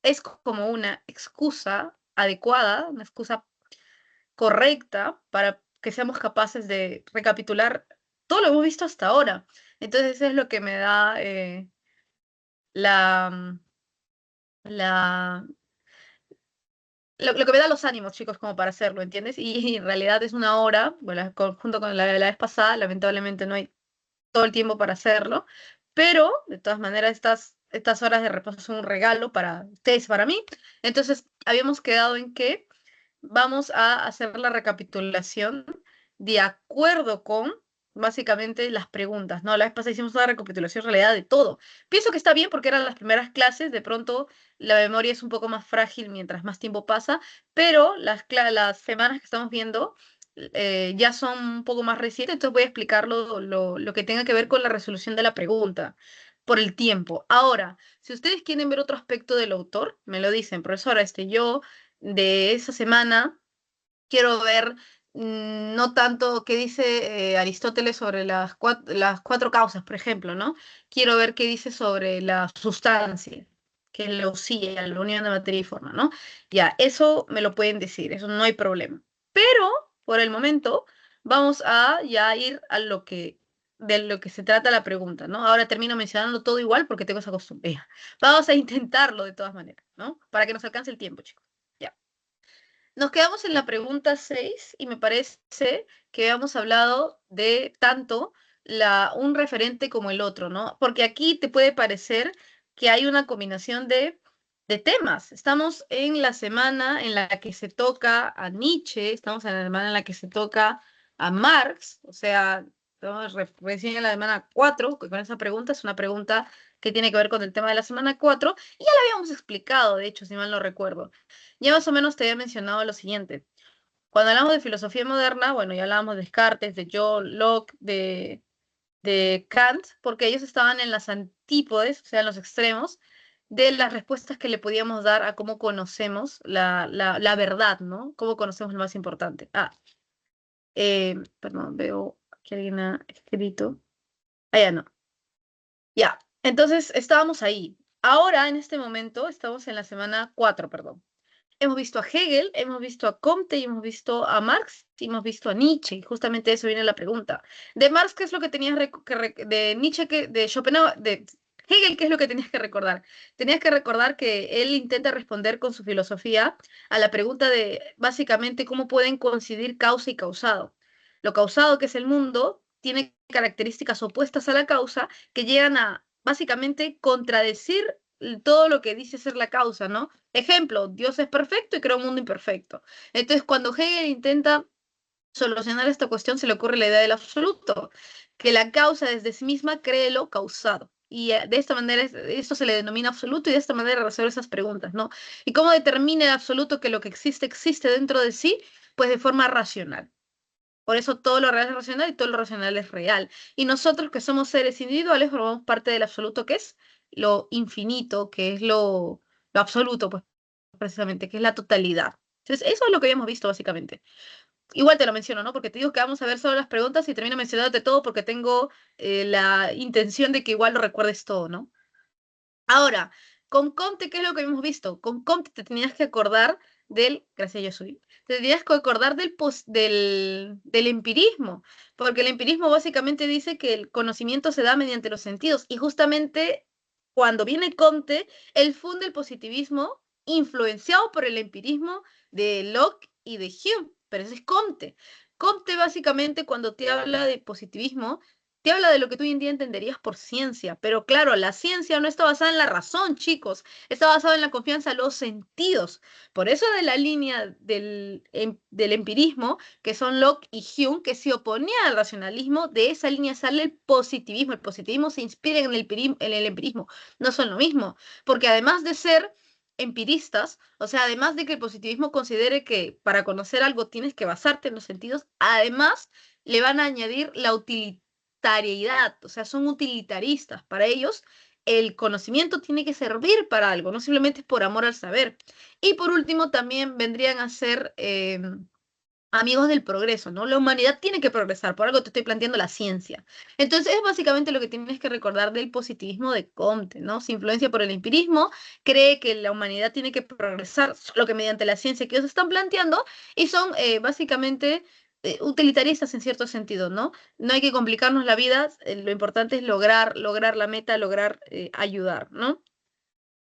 es como una excusa adecuada, una excusa correcta para que seamos capaces de recapitular todo lo que hemos visto hasta ahora. Entonces, eso es lo que me da la, la, lo que me da los ánimos, chicos, como para hacerlo, ¿entiendes? Y en realidad es una hora, bueno, junto con la vez pasada, lamentablemente no hay todo el tiempo para hacerlo, pero de todas maneras estas horas de reposo son un regalo para ustedes, para mí. Entonces, habíamos quedado en que vamos a hacer la recapitulación de acuerdo con básicamente las preguntas, ¿no? La vez pasada hicimos una recapitulación en realidad de todo. Pienso que está bien porque eran las primeras clases, de pronto la memoria es un poco más frágil mientras más tiempo pasa, pero las semanas que estamos viendo ya son un poco más recientes, entonces voy a explicar lo que tenga que ver con la resolución de la pregunta por el tiempo. Ahora, si ustedes quieren ver otro aspecto del autor, me lo dicen, profesora, yo de esa semana quiero ver no tanto qué dice Aristóteles sobre las cuatro causas, por ejemplo, ¿no? Quiero ver qué dice sobre la sustancia, que es la usía, la unión de materia y forma, ¿no? Ya, eso me lo pueden decir, eso no hay problema. Pero, por el momento, vamos a ya ir a de lo que se trata la pregunta, ¿no? Ahora termino mencionando todo igual porque tengo esa costumbre. Ya. Vamos a intentarlo de todas maneras, ¿no? Para que nos alcance el tiempo, chicos. Ya. Nos quedamos en la pregunta 6 y me parece que habíamos hablado de tanto un referente como el otro, ¿no? Porque aquí te puede parecer que hay una combinación de temas. Estamos en la semana en la que se toca a Nietzsche, estamos en la semana en la que se toca a Marx, o sea, estamos recién en la semana 4, que con esa pregunta es una pregunta que tiene que ver con el tema de la semana 4 y ya la habíamos explicado, de hecho, si mal no recuerdo. Ya más o menos te había mencionado lo siguiente. Cuando hablamos de filosofía moderna, bueno, ya hablábamos de Descartes, de John Locke, de Kant, porque ellos estaban en las antípodes, o sea, en los extremos, de las respuestas que le podíamos dar a cómo conocemos la verdad, ¿no? Cómo conocemos lo más importante. Perdón, veo que alguien ha escrito. Ah, ya no. Ya, entonces estábamos ahí. Ahora, en este momento, estamos en la semana 4, perdón. Hemos visto a Hegel, hemos visto a Comte y hemos visto a Marx y hemos visto a Nietzsche. Y justamente eso viene la pregunta. De Marx, ¿qué es lo que tenías de Nietzsche, de Schopenhauer, de Hegel, ¿qué es lo que tenías que recordar? Tenías que recordar que él intenta responder con su filosofía a la pregunta de básicamente cómo pueden coincidir causa y causado. Lo causado, que es el mundo, tiene características opuestas a la causa que llegan a básicamente contradecir todo lo que dice ser la causa, ¿no? Ejemplo, Dios es perfecto y crea un mundo imperfecto. Entonces, cuando Hegel intenta solucionar esta cuestión, se le ocurre la idea del absoluto, que la causa desde sí misma cree lo causado. Y de esta manera, esto se le denomina absoluto y de esta manera resuelve esas preguntas, ¿no? ¿Y cómo determina el absoluto que lo que existe existe dentro de sí? Pues de forma racional. Por eso todo lo real es racional y todo lo racional es real. Y nosotros que somos seres individuales formamos parte del absoluto que es lo infinito, que es lo absoluto, pues precisamente, que es la totalidad. Entonces, eso es lo que habíamos visto básicamente. Igual te lo menciono, ¿no? Porque te digo que vamos a ver solo las preguntas y termino mencionándote todo porque tengo la intención de que igual lo recuerdes todo, ¿no? Ahora, con Comte, ¿qué es lo que hemos visto? Con Comte te tenías que acordar gracias, yo soy, te tenías que acordar del empirismo, porque el empirismo básicamente dice que el conocimiento se da mediante los sentidos, y justamente cuando viene Comte, él funda el positivismo influenciado por el empirismo de Locke y de Hume, pero ese es Comte. Comte básicamente cuando te habla de positivismo, te habla de lo que tú hoy en día entenderías por ciencia, pero claro, la ciencia no está basada en la razón, chicos, está basada en la confianza en los sentidos. Por eso de la línea del empirismo, que son Locke y Hume, que se oponían al racionalismo, de esa línea sale el positivismo. El positivismo se inspira en el empirismo, no son lo mismo, porque además de ser empiristas, o sea, además de que el positivismo considere que para conocer algo tienes que basarte en los sentidos, además le van a añadir la utilidad, o sea, son utilitaristas. Para ellos, el conocimiento tiene que servir para algo, no simplemente es por amor al saber. Y por último, también vendrían a ser amigos del progreso, ¿no? La humanidad tiene que progresar, por algo te estoy planteando la ciencia. Entonces, es básicamente lo que tienes que recordar del positivismo de Comte, ¿no? Se influencia por el empirismo, cree que la humanidad tiene que progresar, solo que mediante la ciencia que ellos están planteando, y son básicamente utilitaristas en cierto sentido, ¿no? No hay que complicarnos la vida, lo importante es lograr la meta, lograr ayudar, ¿no?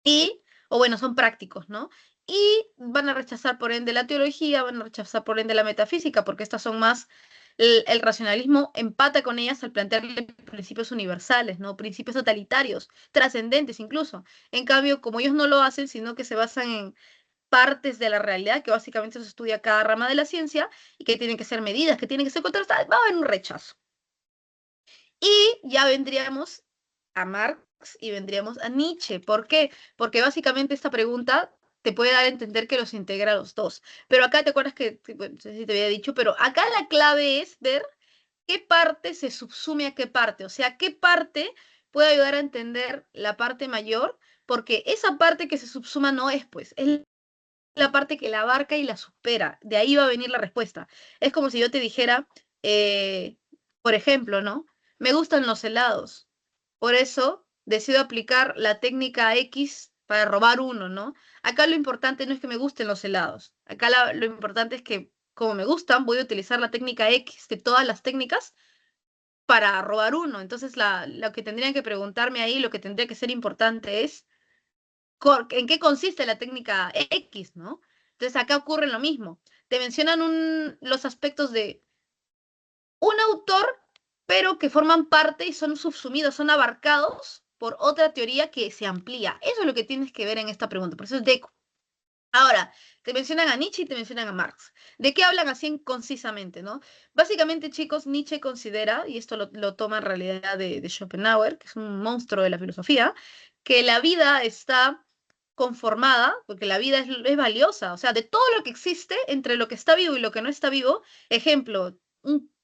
Y, o bueno, son prácticos, ¿no? Y van a rechazar por ende la teología, van a rechazar por ende la metafísica, porque estas son más, el racionalismo empata con ellas al plantearle principios universales, ¿no? Principios totalitarios, trascendentes incluso. En cambio, como ellos no lo hacen, sino que se basan en partes de la realidad, que básicamente se estudia cada rama de la ciencia, y que tienen que ser medidas, que tienen que ser contrastadas, va a haber un rechazo. Y ya vendríamos a Marx y vendríamos a Nietzsche. ¿Por qué? Porque básicamente esta pregunta te puede dar a entender que los integra a los dos. Pero acá te acuerdas que, bueno, no sé si te había dicho, pero acá la clave es ver qué parte se subsume a qué parte. O sea, qué parte puede ayudar a entender la parte mayor, porque esa parte que se subsuma no es, pues, es la parte que la abarca y la supera. De ahí va a venir la respuesta. Es como si yo te dijera, eh, por ejemplo, ¿no? Me gustan los helados. Por eso decido aplicar la técnica X para robar uno, ¿no? Acá lo importante no es que me gusten los helados. Acá lo importante es que, como me gustan, voy a utilizar la técnica X de todas las técnicas para robar uno. Entonces, lo que tendrían que preguntarme ahí, lo que tendría que ser importante es en qué consiste la técnica X, ¿no? Entonces acá ocurre lo mismo. Te mencionan los aspectos de un autor, pero que forman parte y son subsumidos, son abarcados por otra teoría que se amplía. Eso es lo que tienes que ver en esta pregunta. Por eso es Deco. Ahora, te mencionan a Nietzsche y te mencionan a Marx. ¿De qué hablan así concisamente, no? Básicamente, chicos, Nietzsche considera, y esto lo toma en realidad de Schopenhauer, que es un monstruo de la filosofía, que la vida está conformada, porque la vida es valiosa, o sea, de todo lo que existe, entre lo que está vivo y lo que no está vivo, ejemplo,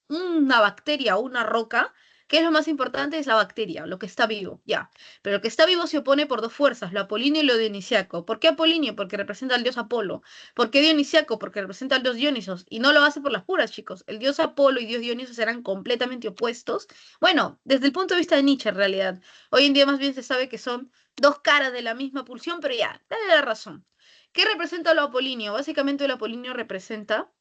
una bacteria o una roca, ¿qué es lo más importante? Es la bacteria, lo que está vivo, ya. Pero lo que está vivo se opone por dos fuerzas, lo apolíneo y lo dionisiaco. ¿Por qué apolíneo? Porque representa al dios Apolo. ¿Por qué dionisiaco? Porque representa al dios Dionisos. Y no lo hace por las puras, chicos. El dios Apolo y dios Dionisos eran completamente opuestos. Bueno, desde el punto de vista de Nietzsche, en realidad. Hoy en día más bien se sabe que son dos caras de la misma pulsión, pero ya, dale la razón. ¿Qué representa lo apolíneo? Básicamente lo apolíneo representa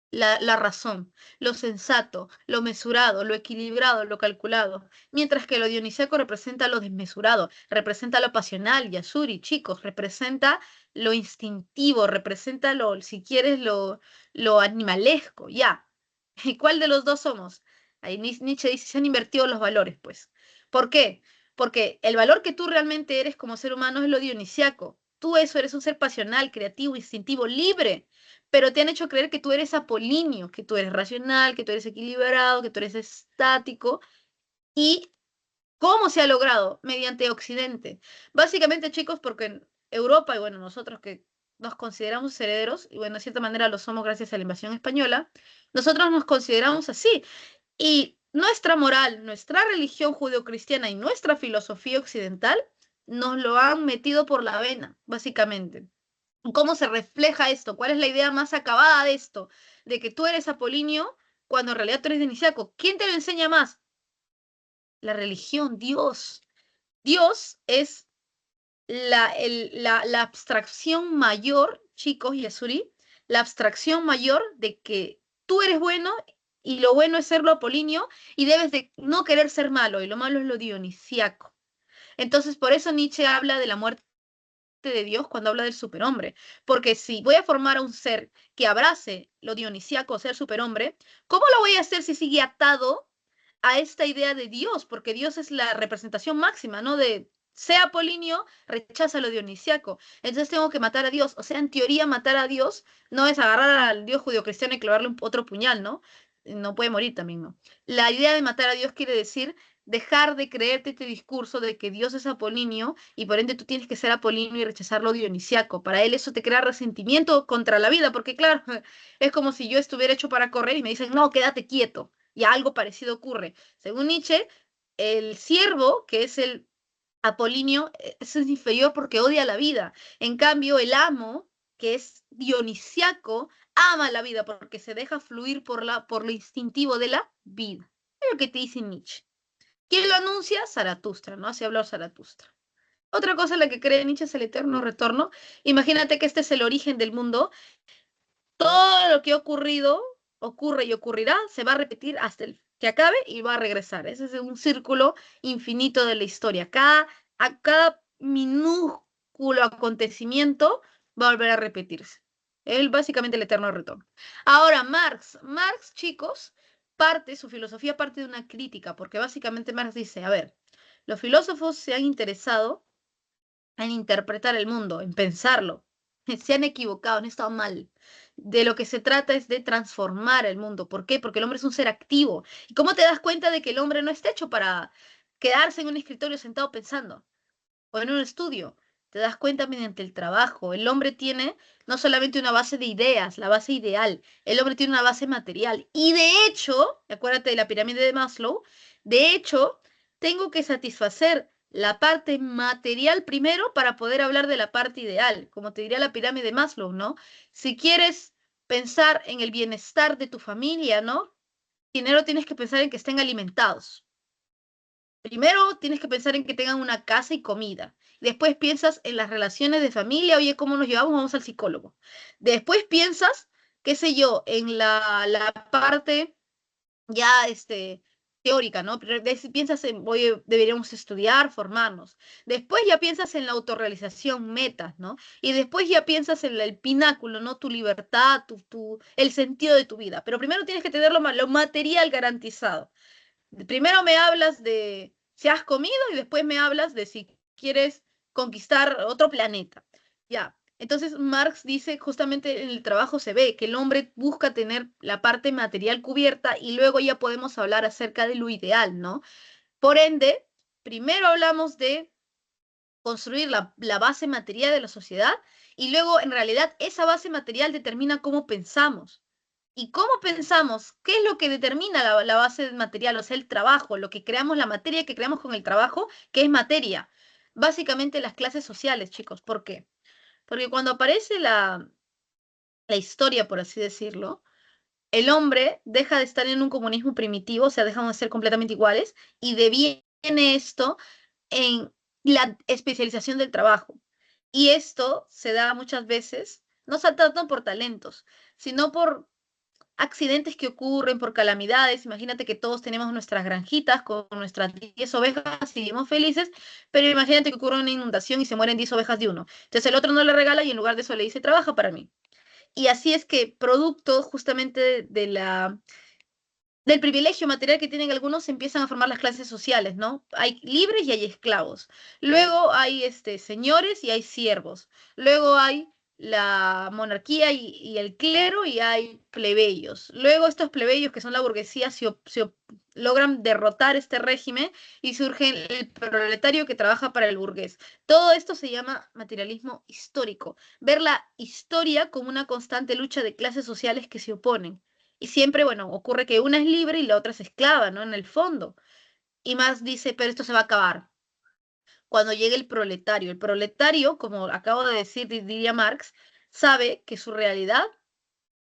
la razón, lo sensato, lo mesurado, lo equilibrado, lo calculado, mientras que lo dionisíaco representa lo desmesurado, representa lo pasional, Yasuri, chicos, representa lo instintivo, representa lo, si quieres, lo animalesco, ya. ¿Y cuál de los dos somos? Ahí Nietzsche dice, se han invertido los valores, pues. ¿Por qué? Porque el valor que tú realmente eres como ser humano es lo dionisiaco. Tú eso eres un ser pasional, creativo, instintivo, libre, pero te han hecho creer que tú eres apolíneo, que tú eres racional, que tú eres equilibrado, que tú eres estático. ¿Y cómo se ha logrado? Mediante Occidente. Básicamente, chicos, porque en Europa, y bueno, nosotros que nos consideramos herederos, y bueno, de cierta manera lo somos gracias a la invasión española, nosotros nos consideramos así. Y nuestra moral, nuestra religión judeocristiana y nuestra filosofía occidental nos lo han metido por la vena, básicamente. ¿Cómo se refleja esto? ¿Cuál es la idea más acabada de esto? De que tú eres apolíneo cuando en realidad tú eres dionisiaco. ¿Quién te lo enseña más? La religión, Dios. Dios es la abstracción mayor, chicos y Azuri, la abstracción mayor de que tú eres bueno y lo bueno es serlo apolíneo y debes de no querer ser malo y lo malo es lo dionisiaco. Entonces, por eso Nietzsche habla de la muerte de Dios cuando habla del superhombre. Porque si voy a formar a un ser que abrace lo dionisíaco, ser superhombre, ¿cómo lo voy a hacer si sigue atado a esta idea de Dios? Porque Dios es la representación máxima, ¿no? De sea apolíneo, rechaza lo dionisiaco. Entonces tengo que matar a Dios. O sea, en teoría, matar a Dios no es agarrar al Dios judio-cristiano y clavarle otro puñal, ¿no? No puede morir también, ¿no? La idea de matar a Dios quiere decir dejar de creerte este discurso de que Dios es apolíneo y por ende tú tienes que ser apolíneo y rechazar lo dionisiaco. Para él eso te crea resentimiento contra la vida, porque claro, es como si yo estuviera hecho para correr y me dicen, no, quédate quieto. Y algo parecido ocurre. Según Nietzsche, el siervo, que es el apolíneo, es inferior porque odia la vida. En cambio, el amo que es dionisiaco, ama la vida porque se deja fluir por lo instintivo de la vida. Es lo que te dice Nietzsche. ¿Quién lo anuncia? Zaratustra, ¿no? Así habló Zaratustra. Otra cosa en la que cree Nietzsche es el eterno retorno. Imagínate que este es el origen del mundo. Todo lo que ha ocurrido, ocurre y ocurrirá, se va a repetir hasta el que acabe y va a regresar. Ese es un círculo infinito de la historia. A cada minúsculo acontecimiento va a volver a repetirse. Él básicamente el eterno retorno. Ahora, Marx, chicos, su filosofía parte de una crítica, porque básicamente Marx dice, a ver, los filósofos se han interesado en interpretar el mundo, en pensarlo. Se han equivocado, han estado mal. De lo que se trata es de transformar el mundo. ¿Por qué? Porque el hombre es un ser activo. ¿Y cómo te das cuenta de que el hombre no está hecho para quedarse en un escritorio sentado pensando o en un estudio? Te das cuenta mediante el trabajo. El hombre tiene no solamente una base de ideas, la base ideal, el hombre tiene una base material. Y de hecho, acuérdate de la pirámide de Maslow, de hecho, tengo que satisfacer la parte material primero para poder hablar de la parte ideal, como te diría la pirámide de Maslow, ¿no? Si quieres pensar en el bienestar de tu familia, ¿no? Primero tienes que pensar en que estén alimentados. Primero tienes que pensar en que tengan una casa y comida. Después piensas en las relaciones de familia, oye, ¿cómo nos llevamos? Vamos al psicólogo. Después piensas, qué sé yo, en la parte ya teórica, ¿no? Piensas en, oye, deberíamos estudiar, formarnos. Después ya piensas en la autorrealización, metas, ¿no? Y después ya piensas en el pináculo, ¿no? Tu libertad, el sentido de tu vida. Pero primero tienes que tener lo material garantizado. Primero me hablas de si has comido y después me hablas de si quieres conquistar otro planeta. Ya. Entonces Marx dice, justamente en el trabajo se ve que el hombre busca tener la parte material cubierta y luego ya podemos hablar acerca de lo ideal, ¿no? Por ende, primero hablamos de construir la base material de la sociedad y luego en realidad esa base material determina cómo pensamos. ¿Y cómo pensamos? ¿Qué es lo que determina la base material? O sea, el trabajo, lo que creamos, la materia que creamos con el trabajo, que es materia. Básicamente las clases sociales, chicos. ¿Por qué? Porque cuando aparece la historia, por así decirlo, el hombre deja de estar en un comunismo primitivo, o sea, dejamos de ser completamente iguales, y deviene esto en la especialización del trabajo. Y esto se da muchas veces, no tanto por talentos, sino por accidentes que ocurren, por calamidades. Imagínate que todos tenemos nuestras granjitas con nuestras 10 ovejas y vivimos felices, pero imagínate que ocurre una inundación y se mueren 10 ovejas de uno. Entonces el otro no le regala y en lugar de eso le dice, trabaja para mí. Y así es que producto justamente del privilegio material que tienen algunos, se empiezan a formar las clases sociales, ¿no? Hay libres y hay esclavos. Luego hay señores y hay siervos. Luego hay la monarquía y el clero y hay plebeyos. Luego estos plebeyos, que son la burguesía, logran derrotar este régimen y surge el proletario que trabaja para el burgués. Todo esto se llama materialismo histórico. Ver la historia como una constante lucha de clases sociales que se oponen. Y siempre, bueno, ocurre que una es libre y la otra es esclava, ¿no? En el fondo. Y Marx dice, pero esto se va a acabar cuando llegue el proletario. El proletario, como acabo de decir, diría Marx, sabe que su realidad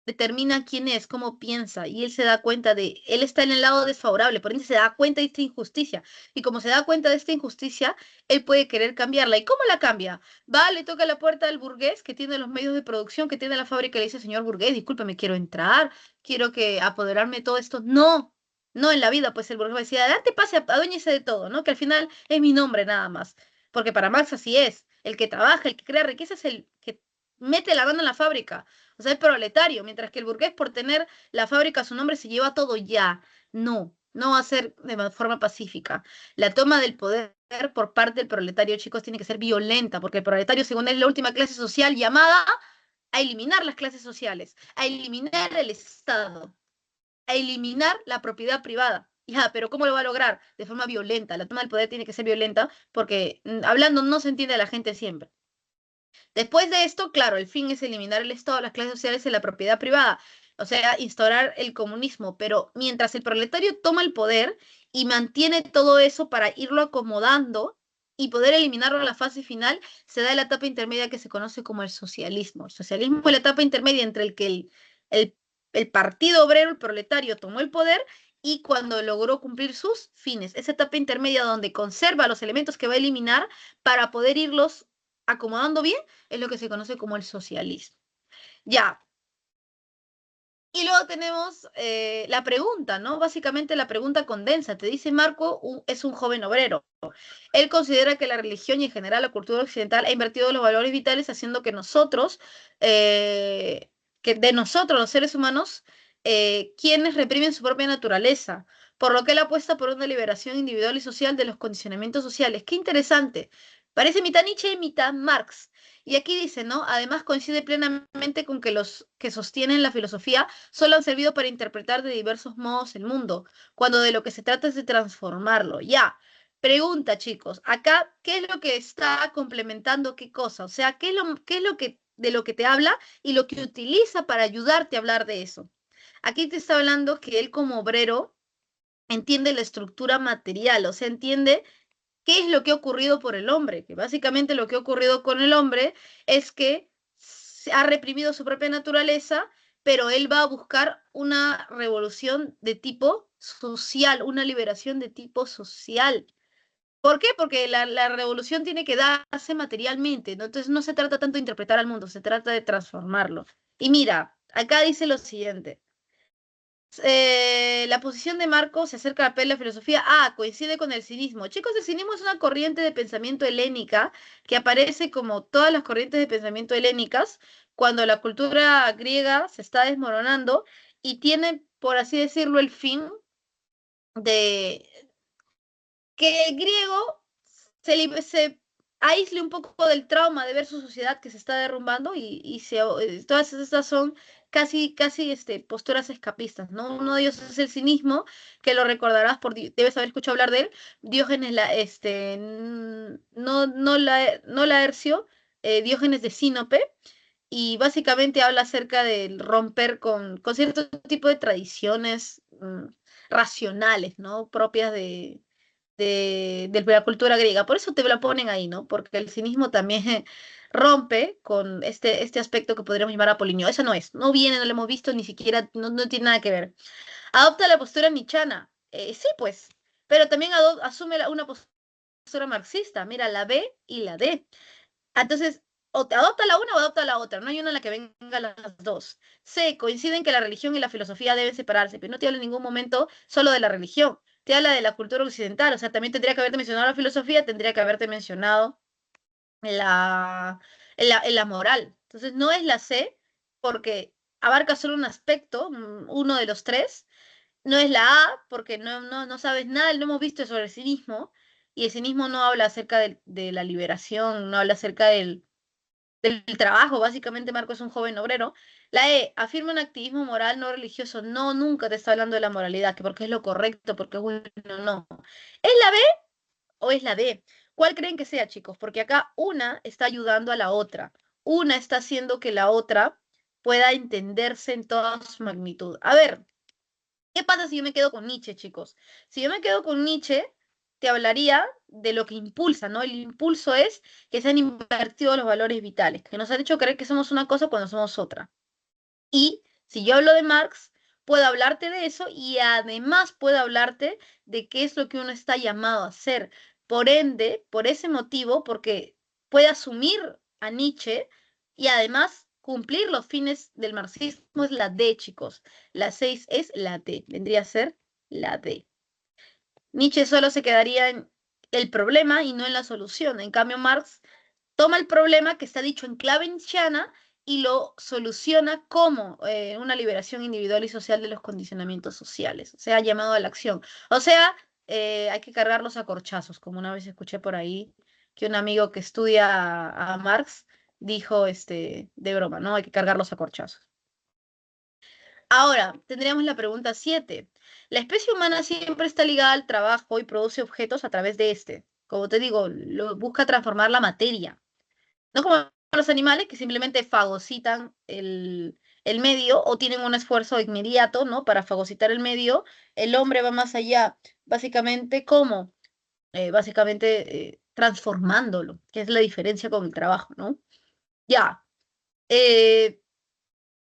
determina quién es, cómo piensa, y él se da cuenta él está en el lado desfavorable, por ende se da cuenta de esta injusticia, y como se da cuenta de esta injusticia, él puede querer cambiarla. ¿Y cómo la cambia? Va, le toca la puerta al burgués que tiene los medios de producción, que tiene la fábrica, y le dice, señor burgués, discúlpeme, quiero entrar, quiero apoderarme de todo esto. No, no en la vida, pues el burgués va a decir, adelante, pase, aduéñese de todo, ¿no? Que al final es mi nombre nada más, porque para Marx así es, el que trabaja, el que crea riqueza es el que mete la mano en la fábrica. O sea, el proletario, mientras que el burgués por tener la fábrica a su nombre se lleva todo ya. No, no va a ser de forma pacífica. La toma del poder por parte del proletario, chicos, tiene que ser violenta, porque el proletario, según él, es la última clase social llamada a eliminar las clases sociales, a eliminar el Estado, a eliminar la propiedad privada. Ya, pero ¿cómo lo va a lograr? De forma violenta. La toma del poder tiene que ser violenta porque hablando no se entiende a la gente siempre. Después de esto, claro, el fin es eliminar el Estado, las clases sociales y la propiedad privada, o sea, instaurar el comunismo, pero mientras el proletario toma el poder y mantiene todo eso para irlo acomodando y poder eliminarlo en la fase final, se da en la etapa intermedia que se conoce como el socialismo. El socialismo es la etapa intermedia entre el que el, el Partido Obrero, el proletario, tomó el poder y cuando logró cumplir sus fines. Esa etapa intermedia donde conserva los elementos que va a eliminar para poder irlos acomodando bien, es lo que se conoce como el socialismo. Ya. Y luego tenemos la pregunta, ¿no? Básicamente la pregunta condensa. Te dice Marco, es un joven obrero. Él considera que la religión y en general la cultura occidental ha invertido los valores vitales haciendo que nosotros, que de nosotros los seres humanos, quienes reprimen su propia naturaleza, por lo que él apuesta por una liberación individual y social de los condicionamientos sociales. Qué interesante. Parece mitad Nietzsche y mitad Marx. Y aquí dice, ¿no? Además coincide plenamente con que los que sostienen la filosofía solo han servido para interpretar de diversos modos el mundo, cuando de lo que se trata es de transformarlo. Ya. Pregunta, chicos, acá, ¿qué es lo que está complementando qué cosa? O sea, qué es lo que, de lo que te habla y lo que utiliza para ayudarte a hablar de eso? Aquí te está hablando que él como obrero entiende la estructura material, o sea, entiende qué es lo que ha ocurrido por el hombre, que básicamente lo que ha ocurrido con el hombre es que se ha reprimido su propia naturaleza, pero él va a buscar una revolución de tipo social, una liberación de tipo social. ¿Por qué? Porque la revolución tiene que darse materialmente, ¿no? Entonces no se trata tanto de interpretar al mundo, se trata de transformarlo. Y mira, acá dice lo siguiente. La posición de Marco se acerca a la filosofía. Ah, coincide con el cinismo. Chicos, el cinismo es una corriente de pensamiento helénica que aparece como todas las corrientes de pensamiento helénicas cuando la cultura griega se está desmoronando y tiene, por así decirlo, el fin de que el griego se aísle un poco del trauma de ver su sociedad que se está derrumbando todas estas son casi posturas escapistas, ¿no? Uno de ellos es el cinismo, que lo recordarás, debes haber escuchado hablar de él, Diógenes, no Laercio, Diógenes de Sinope, y básicamente habla acerca del romper con cierto tipo de tradiciones racionales, ¿no? Propias de la cultura griega. Por eso te la ponen ahí, ¿no? Porque el cinismo también rompe con este aspecto que podríamos llamar apolinio. Eso no es, no viene, no lo hemos visto, ni siquiera, no tiene nada que ver. Adopta la postura nichana. Sí, pues, pero también asume una postura marxista. Mira, la B y la D. Entonces, o te adopta la una o adopta la otra. No hay una en la que venga las dos. C, coinciden que la religión y la filosofía deben separarse, pero no te habla en ningún momento solo de la religión. Te habla de la cultura occidental. O sea, también tendría que haberte mencionado la filosofía, tendría que haberte mencionado la, la moral. Entonces, no es la C porque abarca solo un aspecto, uno de los tres. No es la A porque no sabes nada, no hemos visto sobre el cinismo. Y el cinismo no habla acerca de la liberación, no habla acerca del trabajo, básicamente Marco es un joven obrero. La E, afirma un activismo moral no religioso. No, nunca te está hablando de la moralidad, que porque es lo correcto, porque es bueno, no. ¿Es la B o es la D? ¿Cuál creen que sea, chicos? Porque acá una está ayudando a la otra. Una está haciendo que la otra pueda entenderse en toda su magnitud. A ver, ¿qué pasa si yo me quedo con Nietzsche, chicos? Si yo me quedo con Nietzsche, te hablaría de lo que impulsa, ¿no? El impulso es que se han invertido los valores vitales, que nos han hecho creer que somos una cosa cuando somos otra. Y si yo hablo de Marx, puedo hablarte de eso y además puedo hablarte de qué es lo que uno está llamado a hacer. Por ende, por ese motivo, porque puede asumir a Nietzsche y además cumplir los fines del marxismo es la D, chicos. La 6 es la D, vendría a ser la D. Nietzsche solo se quedaría en el problema y no en la solución. En cambio, Marx toma el problema que está dicho en clave nietzscheana y lo soluciona como una liberación individual y social de los condicionamientos sociales, o sea, llamado a la acción. O sea, hay que cargarlos a corchazos, como una vez escuché por ahí que un amigo que estudia a Marx dijo de broma, ¿no? Hay que cargarlos a corchazos. Ahora, tendríamos la pregunta 7. La especie humana siempre está ligada al trabajo y produce objetos a través de este. Como te digo, busca transformar la materia. No como los animales que simplemente fagocitan el medio o tienen un esfuerzo inmediato, ¿no? Para fagocitar el medio. El hombre va más allá. Básicamente, ¿cómo? transformándolo, que es la diferencia con el trabajo, ¿no? Ya. Eh,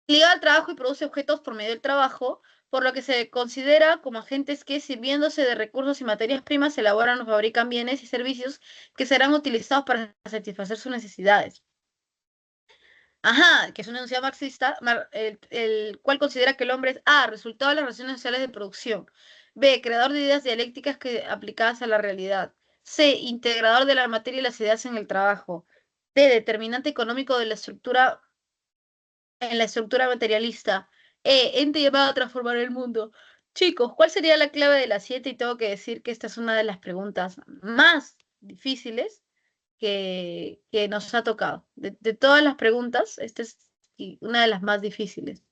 Liga al trabajo y produce objetos por medio del trabajo, por lo que se considera como agentes que, sirviéndose de recursos y materias primas, elaboran o fabrican bienes y servicios que serán utilizados para satisfacer sus necesidades. Ajá, que es una enunciado marxista, el cual considera que el hombre es A, resultado de las relaciones sociales de producción; B, creador de ideas dialécticas que, aplicadas a la realidad; C, integrador de la materia y las ideas en el trabajo; D, determinante económico de la estructura en la estructura materialista; ente llamado a transformar el mundo. Chicos, ¿cuál sería la clave de las 7? Y tengo que decir que esta es una de las preguntas más difíciles que nos ha tocado. De todas las preguntas, esta es una de las más difíciles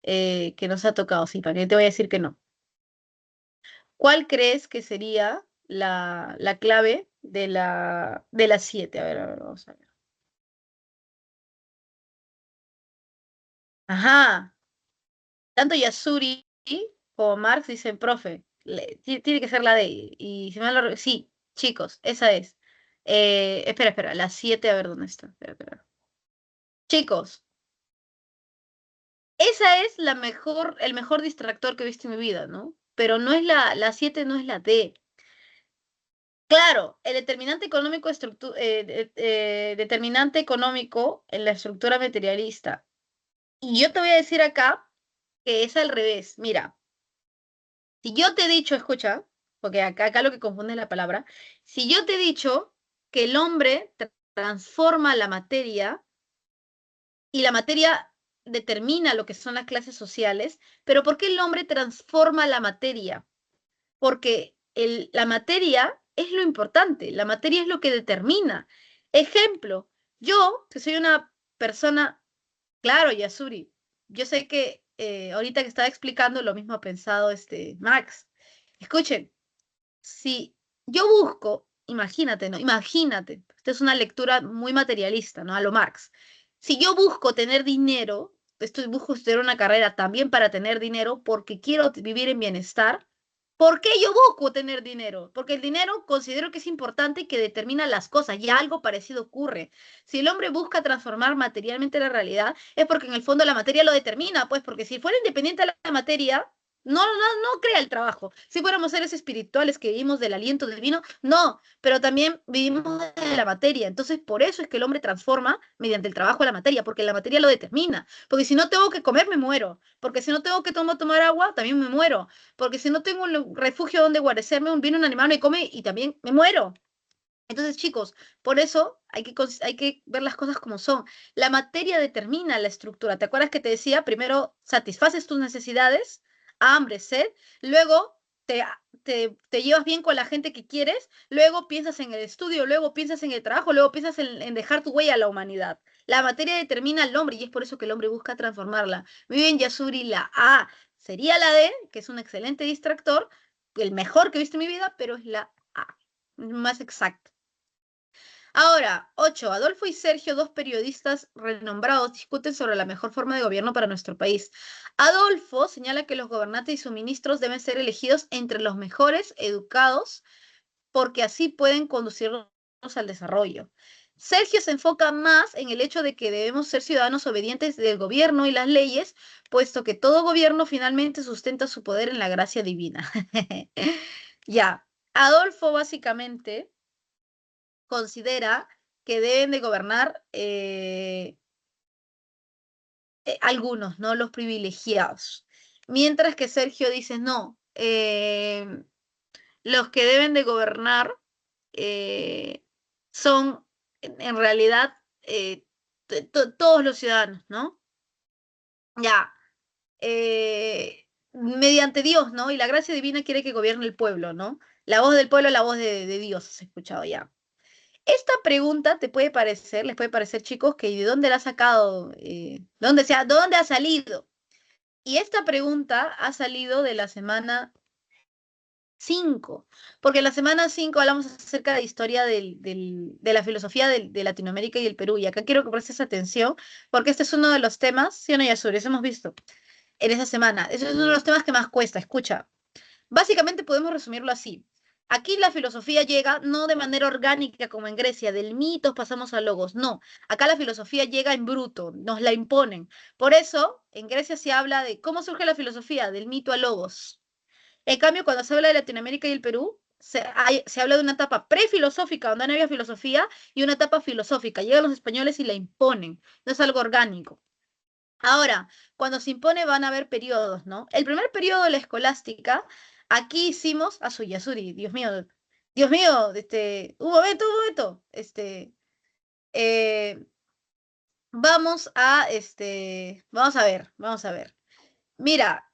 que nos ha tocado. Sí, para que te voy a decir que no. ¿Cuál crees que sería la clave de las 7? A ver, vamos a ver. Ajá. Tanto Yasuri como Marx dicen, profe, tiene que ser la D. Y si mal sí, chicos, esa es. Espera, la 7, a ver dónde está. Espera. Chicos, esa es el mejor distractor que he visto en mi vida, ¿no? Pero no es la 7 no es la D. Claro, el determinante económico, determinante económico en la estructura materialista. Y yo te voy a decir acá que es al revés. Mira. Si yo te he dicho, escucha, porque acá lo que confunde es la palabra, si yo te he dicho que el hombre transforma la materia y la materia determina lo que son las clases sociales, pero ¿por qué el hombre transforma la materia? Porque la materia es lo importante, la materia es lo que determina. Ejemplo, yo, que soy una persona, claro, Yasuri, yo sé que ahorita que estaba explicando lo mismo ha pensado Max. Escuchen, si yo busco, imagínate, ¿no? Imagínate, esta es una lectura muy materialista, ¿no? A lo Marx. Si yo busco tener dinero, busco estudiar una carrera también para tener dinero porque quiero vivir en bienestar, ¿por qué yo busco tener dinero? Porque el dinero considero que es importante y que determina las cosas, y algo parecido ocurre. Si el hombre busca transformar materialmente la realidad, es porque en el fondo la materia lo determina, pues porque si fuera independiente de la materia, no crea el trabajo. Si fuéramos seres espirituales que vivimos del aliento divino, no, pero también vivimos de la materia. Entonces, por eso es que el hombre transforma mediante el trabajo la materia, porque la materia lo determina. Porque si no tengo que comer, me muero. Porque si no tengo que tomar agua, también me muero. Porque si no tengo un refugio donde guarecerme, viene un animal, me come y también me muero. Entonces, chicos, por eso hay que ver las cosas como son. La materia determina la estructura. ¿Te acuerdas que te decía? Primero satisfaces tus necesidades, hambre, sed, luego te llevas bien con la gente que quieres, luego piensas en el estudio, luego piensas en el trabajo, luego piensas en dejar tu huella a la humanidad. La materia determina al hombre y es por eso que el hombre busca transformarla. Muy bien, Yasuri, la A sería la D, que es un excelente distractor, el mejor que he visto en mi vida, pero es la A, más exacto. Ahora, 8. Adolfo y Sergio, dos periodistas renombrados, discuten sobre la mejor forma de gobierno para nuestro país. Adolfo señala que los gobernantes y sus ministros deben ser elegidos entre los mejores educados porque así pueden conducirnos al desarrollo. Sergio se enfoca más en el hecho de que debemos ser ciudadanos obedientes del gobierno y las leyes, puesto que todo gobierno finalmente sustenta su poder en la gracia divina. Ya, Adolfo básicamente considera que deben de gobernar algunos, ¿no? Los privilegiados. Mientras que Sergio dice, no, los que deben de gobernar son en realidad todos los ciudadanos, ¿no? Ya, mediante Dios, ¿no? Y la gracia divina quiere que gobierne el pueblo, ¿no? La voz del pueblo, la voz de Dios, has escuchado ya. Esta pregunta les puede parecer, chicos, que ¿de dónde la ha sacado? ¿Dónde ha salido? Y esta pregunta ha salido de la semana 5, porque en la semana 5 hablamos acerca de historia de la filosofía de Latinoamérica y el Perú, y acá quiero que prestes atención, porque este es uno de los temas, sí o no, Yasuri, eso hemos visto en esa semana, eso es uno de los temas que más cuesta, escucha. Básicamente podemos resumirlo así. Aquí la filosofía llega no de manera orgánica como en Grecia, del mitos pasamos a logos, no. Acá la filosofía llega en bruto, nos la imponen. Por eso, en Grecia se habla de cómo surge la filosofía, del mito a logos. En cambio, cuando se habla de Latinoamérica y el Perú, se habla de una etapa prefilosófica, donde no había filosofía, y una etapa filosófica. Llegan los españoles y la imponen, no es algo orgánico. Ahora, cuando se impone van a haber periodos, ¿no? El primer periodo de la escolástica, aquí hicimos a Suyasuri, Dios mío, un momento, eh, vamos a ver. Mira,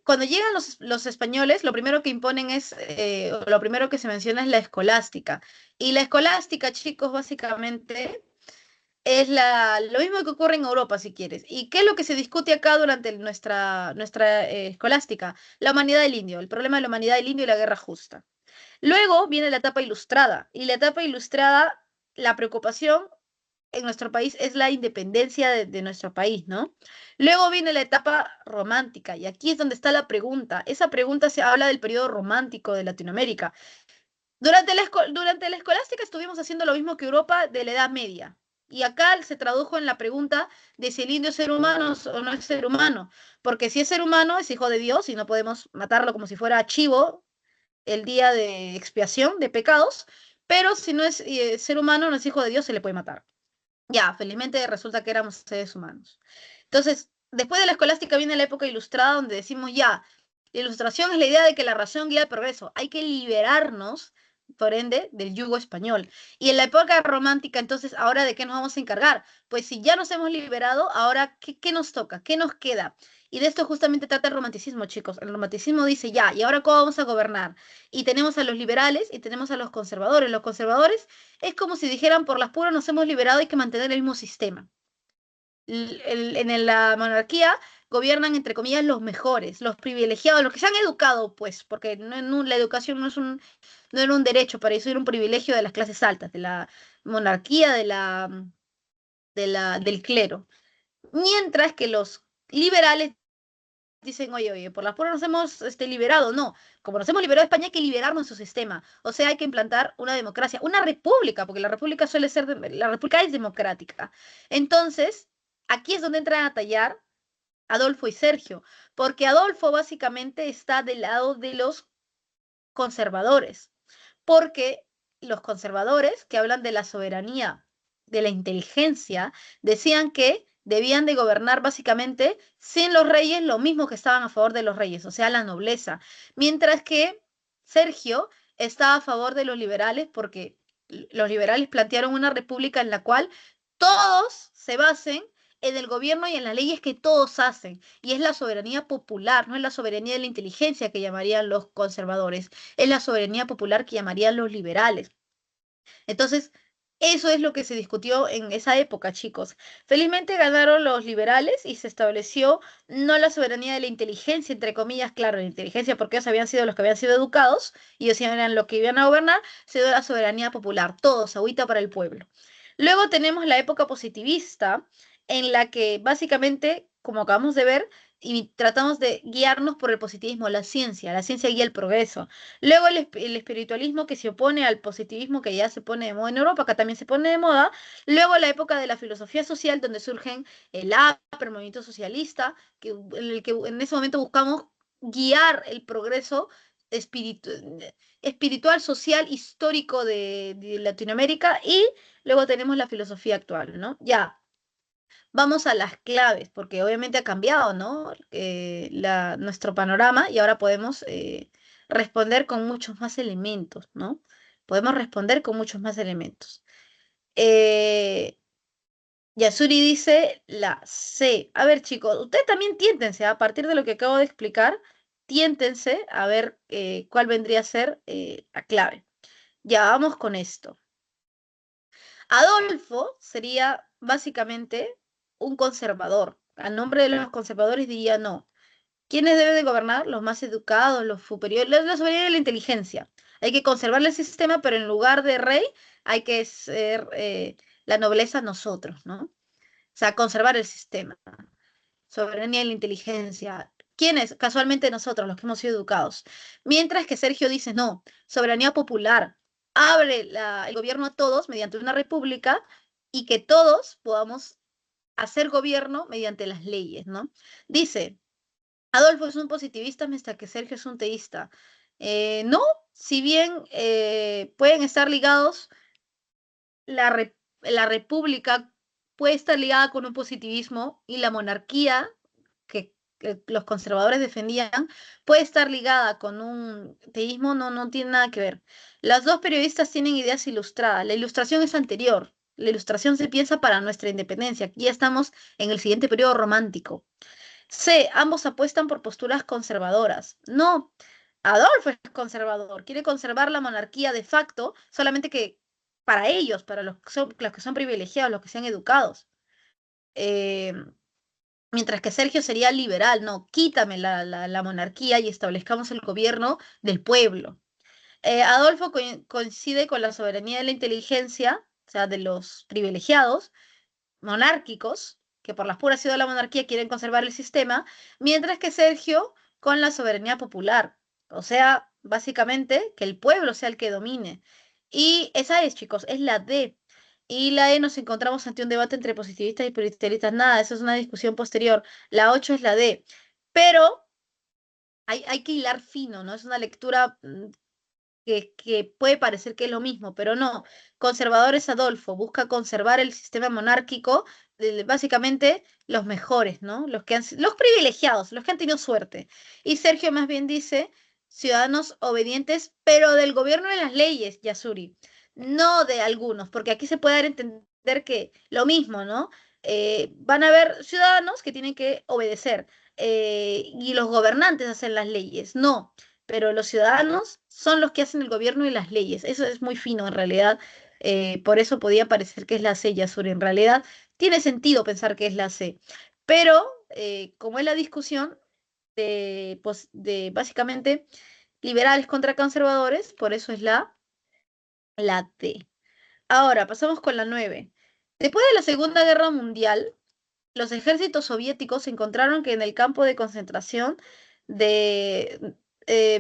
cuando llegan los españoles, lo primero que imponen o lo primero que se menciona es la escolástica. Y la escolástica, chicos, básicamente es lo mismo que ocurre en Europa, si quieres. ¿Y qué es lo que se discute acá durante nuestra escolástica? La humanidad del indio, el problema de la humanidad del indio y la guerra justa. Luego viene la etapa ilustrada, y la etapa ilustrada, la preocupación en nuestro país es la independencia de nuestro país, ¿no? Luego viene la etapa romántica, y aquí es donde está la pregunta. Esa pregunta se habla del periodo romántico de Latinoamérica. Durante la escolástica estuvimos haciendo lo mismo que Europa de la Edad Media. Y acá se tradujo en la pregunta de si el indio es ser humano o no es ser humano. Porque si es ser humano, es hijo de Dios y no podemos matarlo como si fuera chivo el día de expiación de pecados. Pero si no es ser humano, no es hijo de Dios, se le puede matar. Ya, felizmente resulta que éramos seres humanos. Entonces, después de la escolástica viene la época ilustrada donde decimos ya, la ilustración es la idea de que la razón guía el progreso. Hay que liberarnos, por ende, del yugo español. Y en la época romántica, entonces, ¿ahora de qué nos vamos a encargar? Pues si ya nos hemos liberado, ahora, ¿qué nos toca? ¿Qué nos queda? Y de esto justamente trata el romanticismo, chicos. El romanticismo dice ya, ¿y ahora cómo vamos a gobernar? Y tenemos a los liberales y tenemos a los conservadores. Los conservadores es como si dijeran, por las puras nos hemos liberado, hay que mantener el mismo sistema. En la monarquía gobiernan, entre comillas, los mejores, los privilegiados, los que se han educado, pues, porque la educación no era un derecho, para eso era un privilegio de las clases altas, de la monarquía, del clero. Mientras que los liberales dicen, oye, oye, por las puras nos hemos liberado. No, como nos hemos liberado de España, hay que liberarnos de su sistema. O sea, hay que implantar una democracia, una república, porque la república la república es democrática. Entonces, aquí es donde entran a tallar Adolfo y Sergio, porque Adolfo básicamente está del lado de los conservadores, porque los conservadores que hablan de la soberanía, de la inteligencia, decían que debían de gobernar básicamente sin los reyes, lo mismo que estaban a favor de los reyes, o sea, la nobleza, mientras que Sergio estaba a favor de los liberales porque los liberales plantearon una república en la cual todos se basen en el gobierno y en las leyes que todos hacen, y es la soberanía popular, no es la soberanía de la inteligencia que llamarían los conservadores, es la soberanía popular que llamarían los liberales. Entonces, eso es lo que se discutió en esa época, chicos. Felizmente ganaron los liberales y se estableció no la soberanía de la inteligencia, entre comillas, claro, la inteligencia porque ellos habían sido los que habían sido educados y ellos eran los que iban a gobernar, se dio la soberanía popular, todos, agüita para el pueblo. Luego tenemos la época positivista, en la que básicamente, como acabamos de ver, y tratamos de guiarnos por el positivismo, la ciencia guía el progreso. Luego el espiritualismo que se opone al positivismo que ya se pone de moda en Europa, acá también se pone de moda. Luego la época de la filosofía social, donde surgen el APRE, el movimiento socialista, en el que en ese momento buscamos guiar el progreso espiritu- espiritual, social, histórico de Latinoamérica. Y luego tenemos la filosofía actual, ¿no? Ya, vamos a las claves, porque obviamente ha cambiado, ¿no? Nuestro panorama y ahora podemos responder con muchos más elementos, ¿no? Podemos responder con muchos más elementos. Eh, Yasuri dice la C. A ver, chicos, ustedes también tiéntense, a partir de lo que acabo de explicar, tiéntense a ver cuál vendría a ser la clave. Ya, vamos con esto. Adolfo sería básicamente un conservador. A nombre de los conservadores diría no. ¿Quiénes deben de gobernar? Los más educados, los superiores, la superior de la inteligencia. Hay que conservar el sistema, pero en lugar de rey hay que ser la nobleza nosotros, ¿no? O sea, conservar el sistema. Soberanía de la inteligencia. ¿Quiénes? Casualmente nosotros, los que hemos sido educados. Mientras que Sergio dice, no, soberanía popular, abre el gobierno a todos mediante una república y que todos podamos hacer gobierno mediante las leyes, ¿no? Dice, Adolfo es un positivista mientras que Sergio es un teísta. No, si bien pueden estar ligados, la república puede estar ligada con un positivismo y la monarquía que los conservadores defendían puede estar ligada con un teísmo, no, no tiene nada que ver. Las dos periodistas tienen ideas ilustradas. La ilustración es anterior. La ilustración se piensa para nuestra independencia. Aquí ya estamos en el siguiente periodo romántico. C, ambos apuestan por posturas conservadoras. No, Adolfo es conservador, quiere conservar la monarquía de facto, solamente que para ellos, para los que son privilegiados, los que sean educados. Eh, Mientras que Sergio sería liberal, no, quítame la monarquía y establezcamos el gobierno del pueblo. Adolfo coincide con la soberanía de la inteligencia, o sea, de los privilegiados, monárquicos, que por las puras sido de la monarquía quieren conservar el sistema, mientras que Sergio con la soberanía popular, o sea, básicamente que el pueblo sea el que domine. Y esa es, chicos, es la D. Y la E nos encontramos ante un debate entre positivistas y puritanistas. Nada, eso es una discusión posterior. La 8 es la D. Pero hay que hilar fino, ¿no? Es una lectura que puede parecer que es lo mismo, pero no. Conservador es Adolfo, busca conservar el sistema monárquico, básicamente los mejores, ¿no? Los privilegiados, los que han tenido suerte. Y Sergio más bien dice, ciudadanos obedientes, pero del gobierno de las leyes, Yasuri, no de algunos, porque aquí se puede dar a entender que lo mismo, ¿no? Van a haber ciudadanos que tienen que obedecer y los gobernantes hacen las leyes, no, pero los ciudadanos son los que hacen el gobierno y las leyes. Eso es muy fino en realidad. Por eso podía parecer que es la C, Yasuri. En realidad tiene sentido pensar que es la C. Pero como es la discusión de básicamente liberales contra conservadores, por eso es la T. Ahora, pasamos con la 9. Después de la Segunda Guerra Mundial, los ejércitos soviéticos encontraron que en el campo de concentración de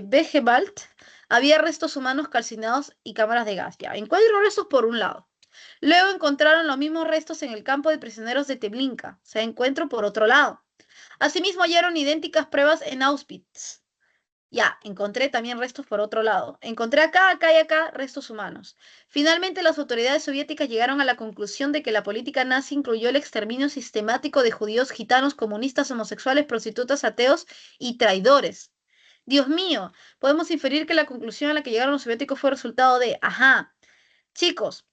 Buchenwald había restos humanos calcinados y cámaras de gas. Ya, encuentran restos por un lado. Luego encontraron los mismos restos en el campo de prisioneros de Treblinka. O sea, encuentro por otro lado. Asimismo, hallaron idénticas pruebas en Auschwitz. Ya, encontré también restos por otro lado. Encontré acá, acá y acá restos humanos. Finalmente, las autoridades soviéticas llegaron a la conclusión de que la política nazi incluyó el exterminio sistemático de judíos, gitanos, comunistas, homosexuales, prostitutas, ateos y traidores. Dios mío, podemos inferir que la conclusión a la que llegaron los soviéticos fue resultado de, ajá, chicos,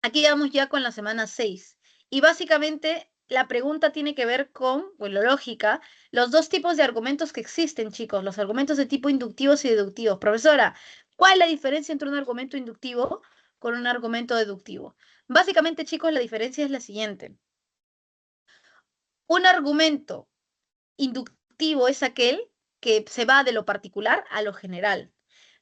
aquí vamos ya con la semana 6. Y básicamente la pregunta tiene que ver con, bueno, lógica, los dos tipos de argumentos que existen, chicos, los argumentos de tipo inductivos y deductivos. Profesora, ¿cuál es la diferencia entre un argumento inductivo con un argumento deductivo? Básicamente, chicos, la diferencia es la siguiente. Un argumento inductivo es aquel que se va de lo particular a lo general,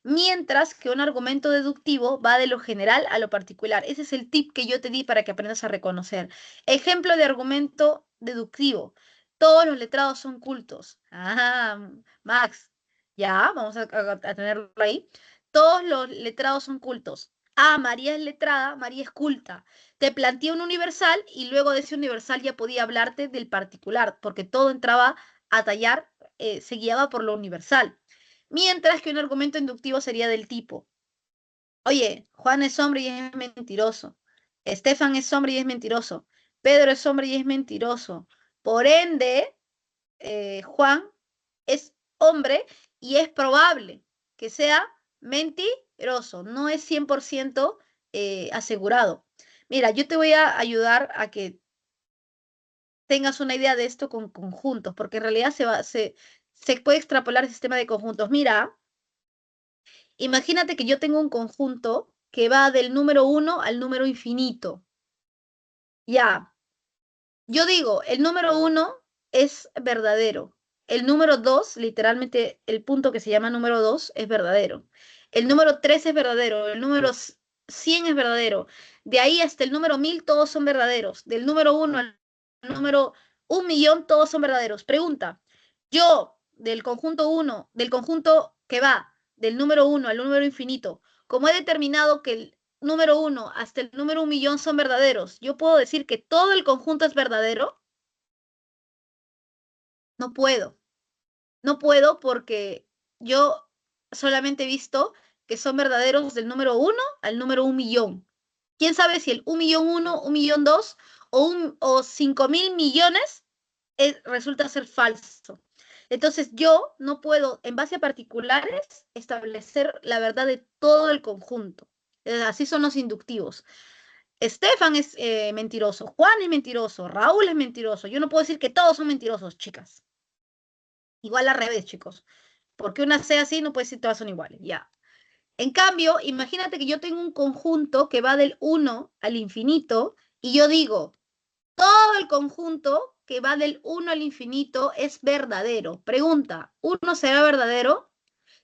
mientras que un argumento deductivo va de lo general a lo particular. Ese es el tip que yo te di para que aprendas a reconocer. Ejemplo de argumento deductivo. Todos los letrados son cultos. Ah, Max, ya, vamos a tenerlo ahí. Todos los letrados son cultos. Ah, María es letrada, María es culta. Te planteé un universal y luego de ese universal ya podía hablarte del particular, porque todo entraba a tallar, se guiaba por lo universal. Mientras que un argumento inductivo sería del tipo, oye, Juan es hombre y es mentiroso. Estefan es hombre y es mentiroso. Pedro es hombre y es mentiroso. Por ende, Juan es hombre y es probable que sea mentiroso. No es 100% asegurado. Mira, yo te voy a ayudar a que tengas una idea de esto con conjuntos, porque en realidad se puede extrapolar el sistema de conjuntos. Mira, imagínate que yo tengo un conjunto que va del número 1 al número infinito. Ya, yo digo, el número 1 es verdadero. El número 2, literalmente el punto que se llama número 2 es verdadero. El número 3 es verdadero. El número 100 es verdadero. De ahí hasta el número 1000 todos son verdaderos. Del número 1 al número 1.000.000 todos son verdaderos. Pregunta, yo del conjunto 1, del conjunto que va del número 1 al número infinito, como he determinado que el número 1 hasta el número 1.000.000 son verdaderos, ¿yo puedo decir que todo el conjunto es verdadero? No puedo. No puedo porque yo solamente he visto que son verdaderos del número 1 al número 1.000.000. ¿Quién sabe si el 1.000.001, 1.000.002 o 5.000.000.000 resulta ser falso? Entonces yo no puedo, en base a particulares, establecer la verdad de todo el conjunto. Así son los inductivos. Estefan es mentiroso, Juan es mentiroso, Raúl es mentiroso. Yo no puedo decir que todos son mentirosos, chicas. Igual al revés, chicos. Porque una sea así, no puede decir todas son iguales, ya. En cambio, imagínate que yo tengo un conjunto que va del 1 al infinito y yo digo, todo el conjunto que va del 1 al infinito es verdadero. Pregunta, ¿1 será verdadero?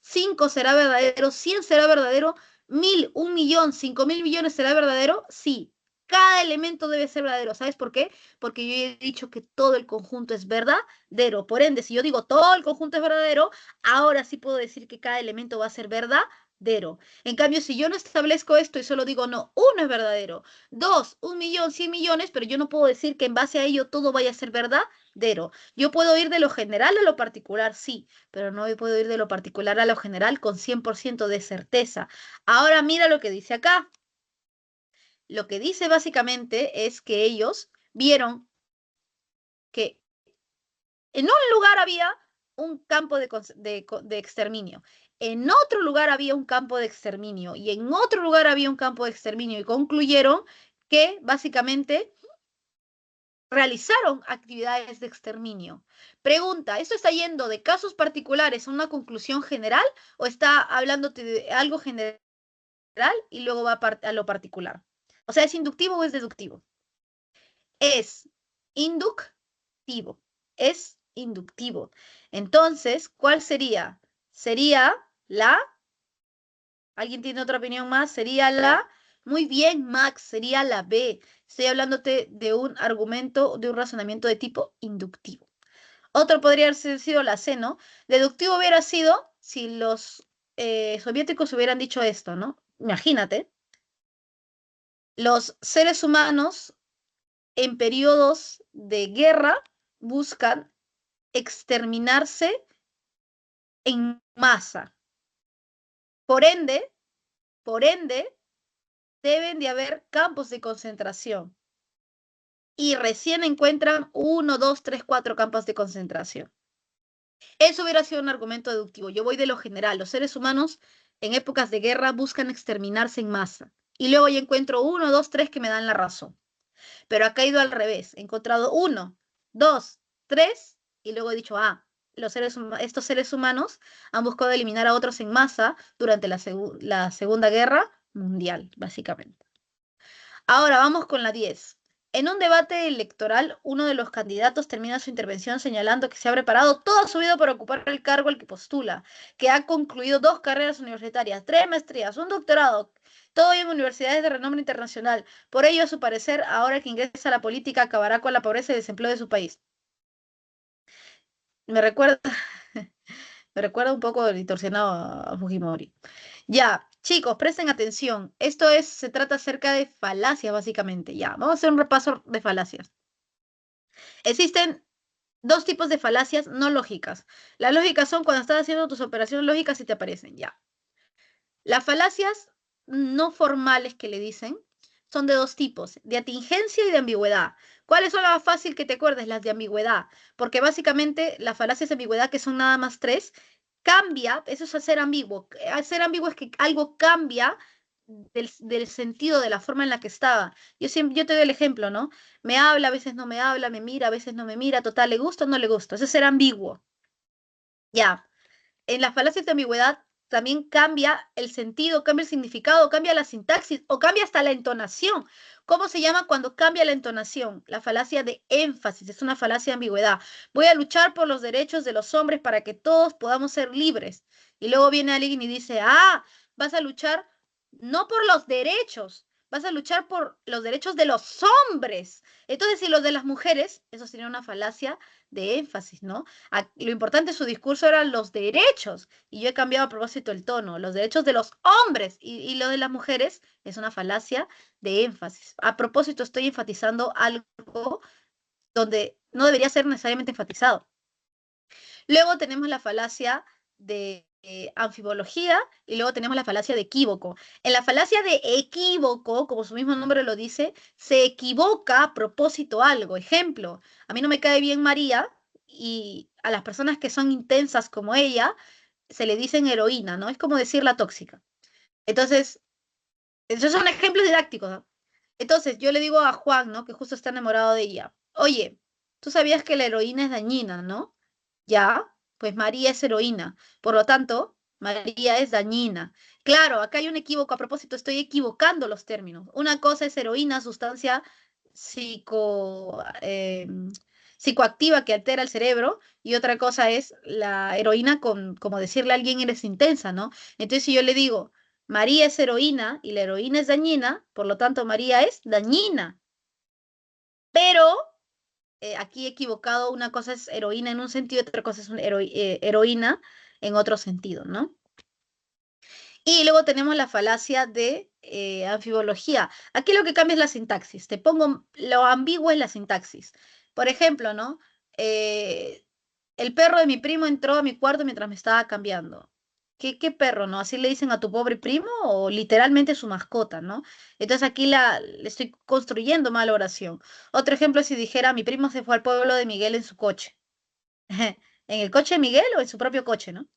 ¿5 será verdadero? ¿100 será verdadero? ¿1.000, 1.000.000, 5.000.000.000 será verdadero? Sí. Cada elemento debe ser verdadero. ¿Sabes por qué? Porque yo he dicho que todo el conjunto es verdadero. Por ende, si yo digo todo el conjunto es verdadero, ahora sí puedo decir que cada elemento va a ser verdadero. En cambio, si yo no establezco esto y solo digo, no, 1 es verdadero, 2, 1.000.000, 100.000.000, pero yo no puedo decir que en base a ello todo vaya a ser verdadero. Yo puedo ir de lo general a lo particular, sí, pero no puedo ir de lo particular a lo general con 100% de certeza. Ahora mira lo que dice acá. Lo que dice básicamente es que ellos vieron que en un lugar había un campo de exterminio, en otro lugar había un campo de exterminio y en otro lugar había un campo de exterminio y concluyeron que básicamente realizaron actividades de exterminio. Pregunta, ¿esto está yendo de casos particulares a una conclusión general o está hablándote de algo general y luego va a lo particular? O sea, ¿es inductivo o es deductivo? Es inductivo, es inductivo. Entonces, ¿cuál sería? Sería la, ¿alguien tiene otra opinión más? Sería la, muy bien, Max, sería la B. Estoy hablándote de un argumento, de un razonamiento de tipo inductivo. Otro podría haber sido la C, ¿no? Deductivo hubiera sido si los soviéticos hubieran dicho esto, ¿no? Imagínate, los seres humanos en periodos de guerra buscan exterminarse en masa. Por ende, por ende, deben de haber campos de concentración. Y recién encuentran 1, 2, 3, 4 campos de concentración. Eso hubiera sido un argumento deductivo. Yo voy de lo general. Los seres humanos en épocas de guerra buscan exterminarse en masa. Y luego yo encuentro 1, 2, 3 que me dan la razón. Pero acá he ido al revés. He encontrado 1, 2, 3 y luego he dicho, estos seres humanos han buscado eliminar a otros en masa durante la Segunda Guerra Mundial, básicamente. Ahora vamos con la 10. En un debate electoral, uno de los candidatos termina su intervención señalando que se ha preparado toda su vida para ocupar el cargo al que postula, que ha concluido 2 carreras universitarias, 3 maestrías, un doctorado, todo en universidades de renombre internacional. Por ello, a su parecer, ahora que ingresa a la política, acabará con la pobreza y desempleo de su país. Me recuerda, me recuerda un poco distorsionado a Fujimori. Ya, chicos, presten atención. Se trata acerca de falacias, básicamente. Ya, vamos a hacer un repaso de falacias. Existen 2 tipos de falacias no lógicas. Las lógicas son cuando estás haciendo tus operaciones lógicas y te aparecen, ya. Las falacias no formales que le dicen son de 2 tipos, de atingencia y de ambigüedad. ¿Cuáles son las más fácil que te acuerdes? Las de ambigüedad, porque básicamente las falacias de ambigüedad, que son nada más 3, cambia, eso es ser ambiguo. Ser ambiguo es que algo cambia del sentido, de la forma en la que estaba. Yo te doy el ejemplo, ¿no? Me habla, a veces no me habla, me mira, a veces no me mira, total, ¿le gusta o no le gusta? Eso es ser ambiguo. Ya. En las falacias de ambigüedad también cambia el sentido, cambia el significado, cambia la sintaxis o cambia hasta la entonación. ¿Cómo se llama cuando cambia la entonación? La falacia de énfasis, es una falacia de ambigüedad. Voy a luchar por los derechos de los hombres para que todos podamos ser libres. Y luego viene alguien y dice, vas a luchar no por los derechos, vas a luchar por los derechos de los hombres. Entonces, si los de las mujeres, eso sería una falacia de énfasis, ¿no? Lo importante de su discurso eran los derechos, y yo he cambiado a propósito el tono, los derechos de los hombres, y lo de las mujeres es una falacia de énfasis. A propósito, estoy enfatizando algo donde no debería ser necesariamente enfatizado. Luego tenemos la falacia de anfibología y luego tenemos la falacia de equívoco. En la falacia de equívoco, como su mismo nombre lo dice, se equivoca a propósito algo. Ejemplo, a mí no me cae bien María y a las personas que son intensas como ella se le dicen heroína, ¿no? Es como decir la tóxica. Entonces, esos son ejemplos didácticos, ¿no? Entonces, yo le digo a Juan, ¿no? Que justo está enamorado de ella. Oye, tú sabías que la heroína es dañina, ¿no? Ya, pues María es heroína. Por lo tanto, María es dañina. Claro, acá hay un equívoco. A propósito, estoy equivocando los términos. Una cosa es heroína, sustancia psicoactiva que altera el cerebro, y otra cosa es la heroína como decirle a alguien eres intensa, ¿no? Entonces, si yo le digo, María es heroína y la heroína es dañina, por lo tanto, María es dañina. Pero aquí he equivocado, una cosa es heroína en un sentido y otra cosa es heroína en otro sentido, ¿no? Y luego tenemos la falacia de anfibología. Aquí lo que cambia es la sintaxis. Te pongo, lo ambiguo es la sintaxis. Por ejemplo, ¿no? Eh, el perro de mi primo entró a mi cuarto mientras me estaba cambiando. ¿Qué perro, no? ¿Así le dicen a tu pobre primo o literalmente su mascota, ¿no? Entonces aquí le estoy construyendo mala oración. Otro ejemplo es si dijera, mi primo se fue al pueblo de Miguel en su coche. ¿En el coche de Miguel o en su propio coche, no?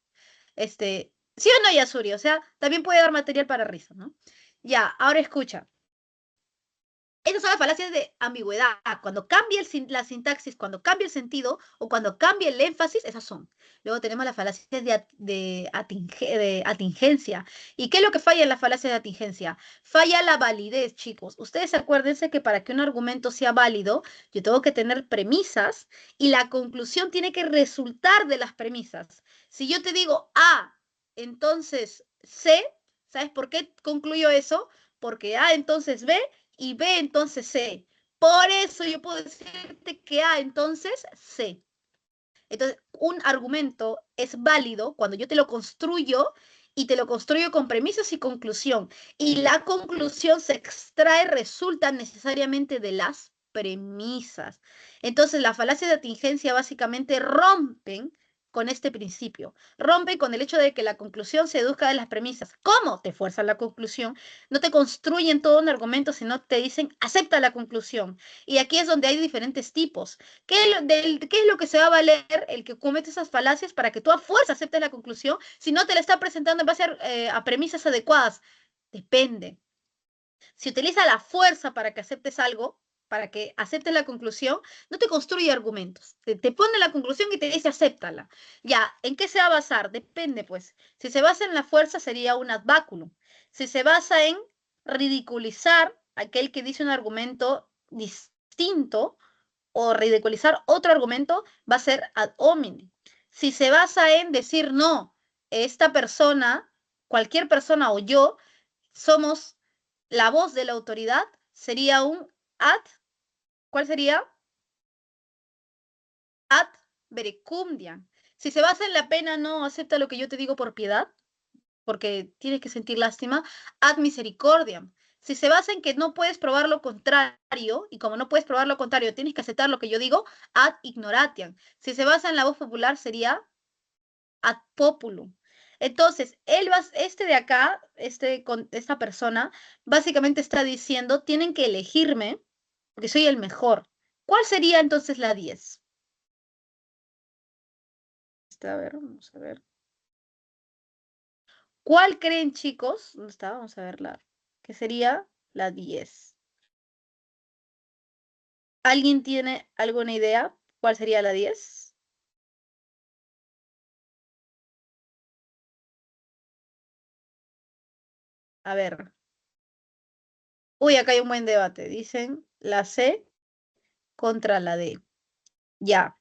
¿Sí o no, Yasuri? O sea, también puede dar material para risa, ¿no? Ya, ahora escucha. Esas son las falacias de ambigüedad. Cuando cambia la sintaxis, cuando cambia el sentido o cuando cambia el énfasis, esas son. Luego tenemos las falacias de atingencia. ¿Y qué es lo que falla en las falacias de atingencia? Falla la validez, chicos. Ustedes acuérdense que para que un argumento sea válido, yo tengo que tener premisas y la conclusión tiene que resultar de las premisas. Si yo te digo A, entonces C, ¿sabes por qué concluyo eso? Porque A, entonces B y B entonces C. Por eso yo puedo decirte que A entonces C. Entonces, un argumento es válido cuando yo te lo construyo y te lo construyo con premisas y conclusión. Y la conclusión se extrae, resulta necesariamente de las premisas. Entonces, las falacias de atingencia básicamente rompen con este principio, rompen con el hecho de que la conclusión se deduzca de las premisas. ¿Cómo te fuerzan la conclusión? No te construyen todo un argumento, sino te dicen, acepta la conclusión. Y aquí es donde hay diferentes tipos. ¿Qué es lo que se va a valer el que comete esas falacias para que tú a fuerza aceptes la conclusión si no te la está presentando en base a premisas adecuadas? Depende. Si utiliza la fuerza para que aceptes algo, para que aceptes la conclusión, no te construye argumentos. Te pone la conclusión y te dice acéptala. Ya, ¿en qué se va a basar? Depende, pues. Si se basa en la fuerza, sería un ad baculum. Si se basa en ridiculizar aquel que dice un argumento distinto, o ridiculizar otro argumento, va a ser ad hominem. Si se basa en decir no, esta persona, cualquier persona o yo, somos la voz de la autoridad, sería un ad, ¿cuál sería? Ad verecundiam. Si se basa en la pena, no acepta lo que yo te digo por piedad, porque tienes que sentir lástima, ad misericordiam. Si se basa en que no puedes probar lo contrario, y como no puedes probar lo contrario, tienes que aceptar lo que yo digo, ad ignoratiam. Si se basa en la voz popular, sería ad populum. Entonces, este de acá, esta persona, básicamente está diciendo, tienen que elegirme, porque soy el mejor. ¿Cuál sería entonces la 10? A ver, vamos a ver. ¿Cuál creen, chicos? ¿Dónde está? Vamos a verla. ¿Qué sería la 10? ¿Alguien tiene alguna idea cuál sería la 10? A ver. Uy, acá hay un buen debate. Dicen la C contra la D. Ya.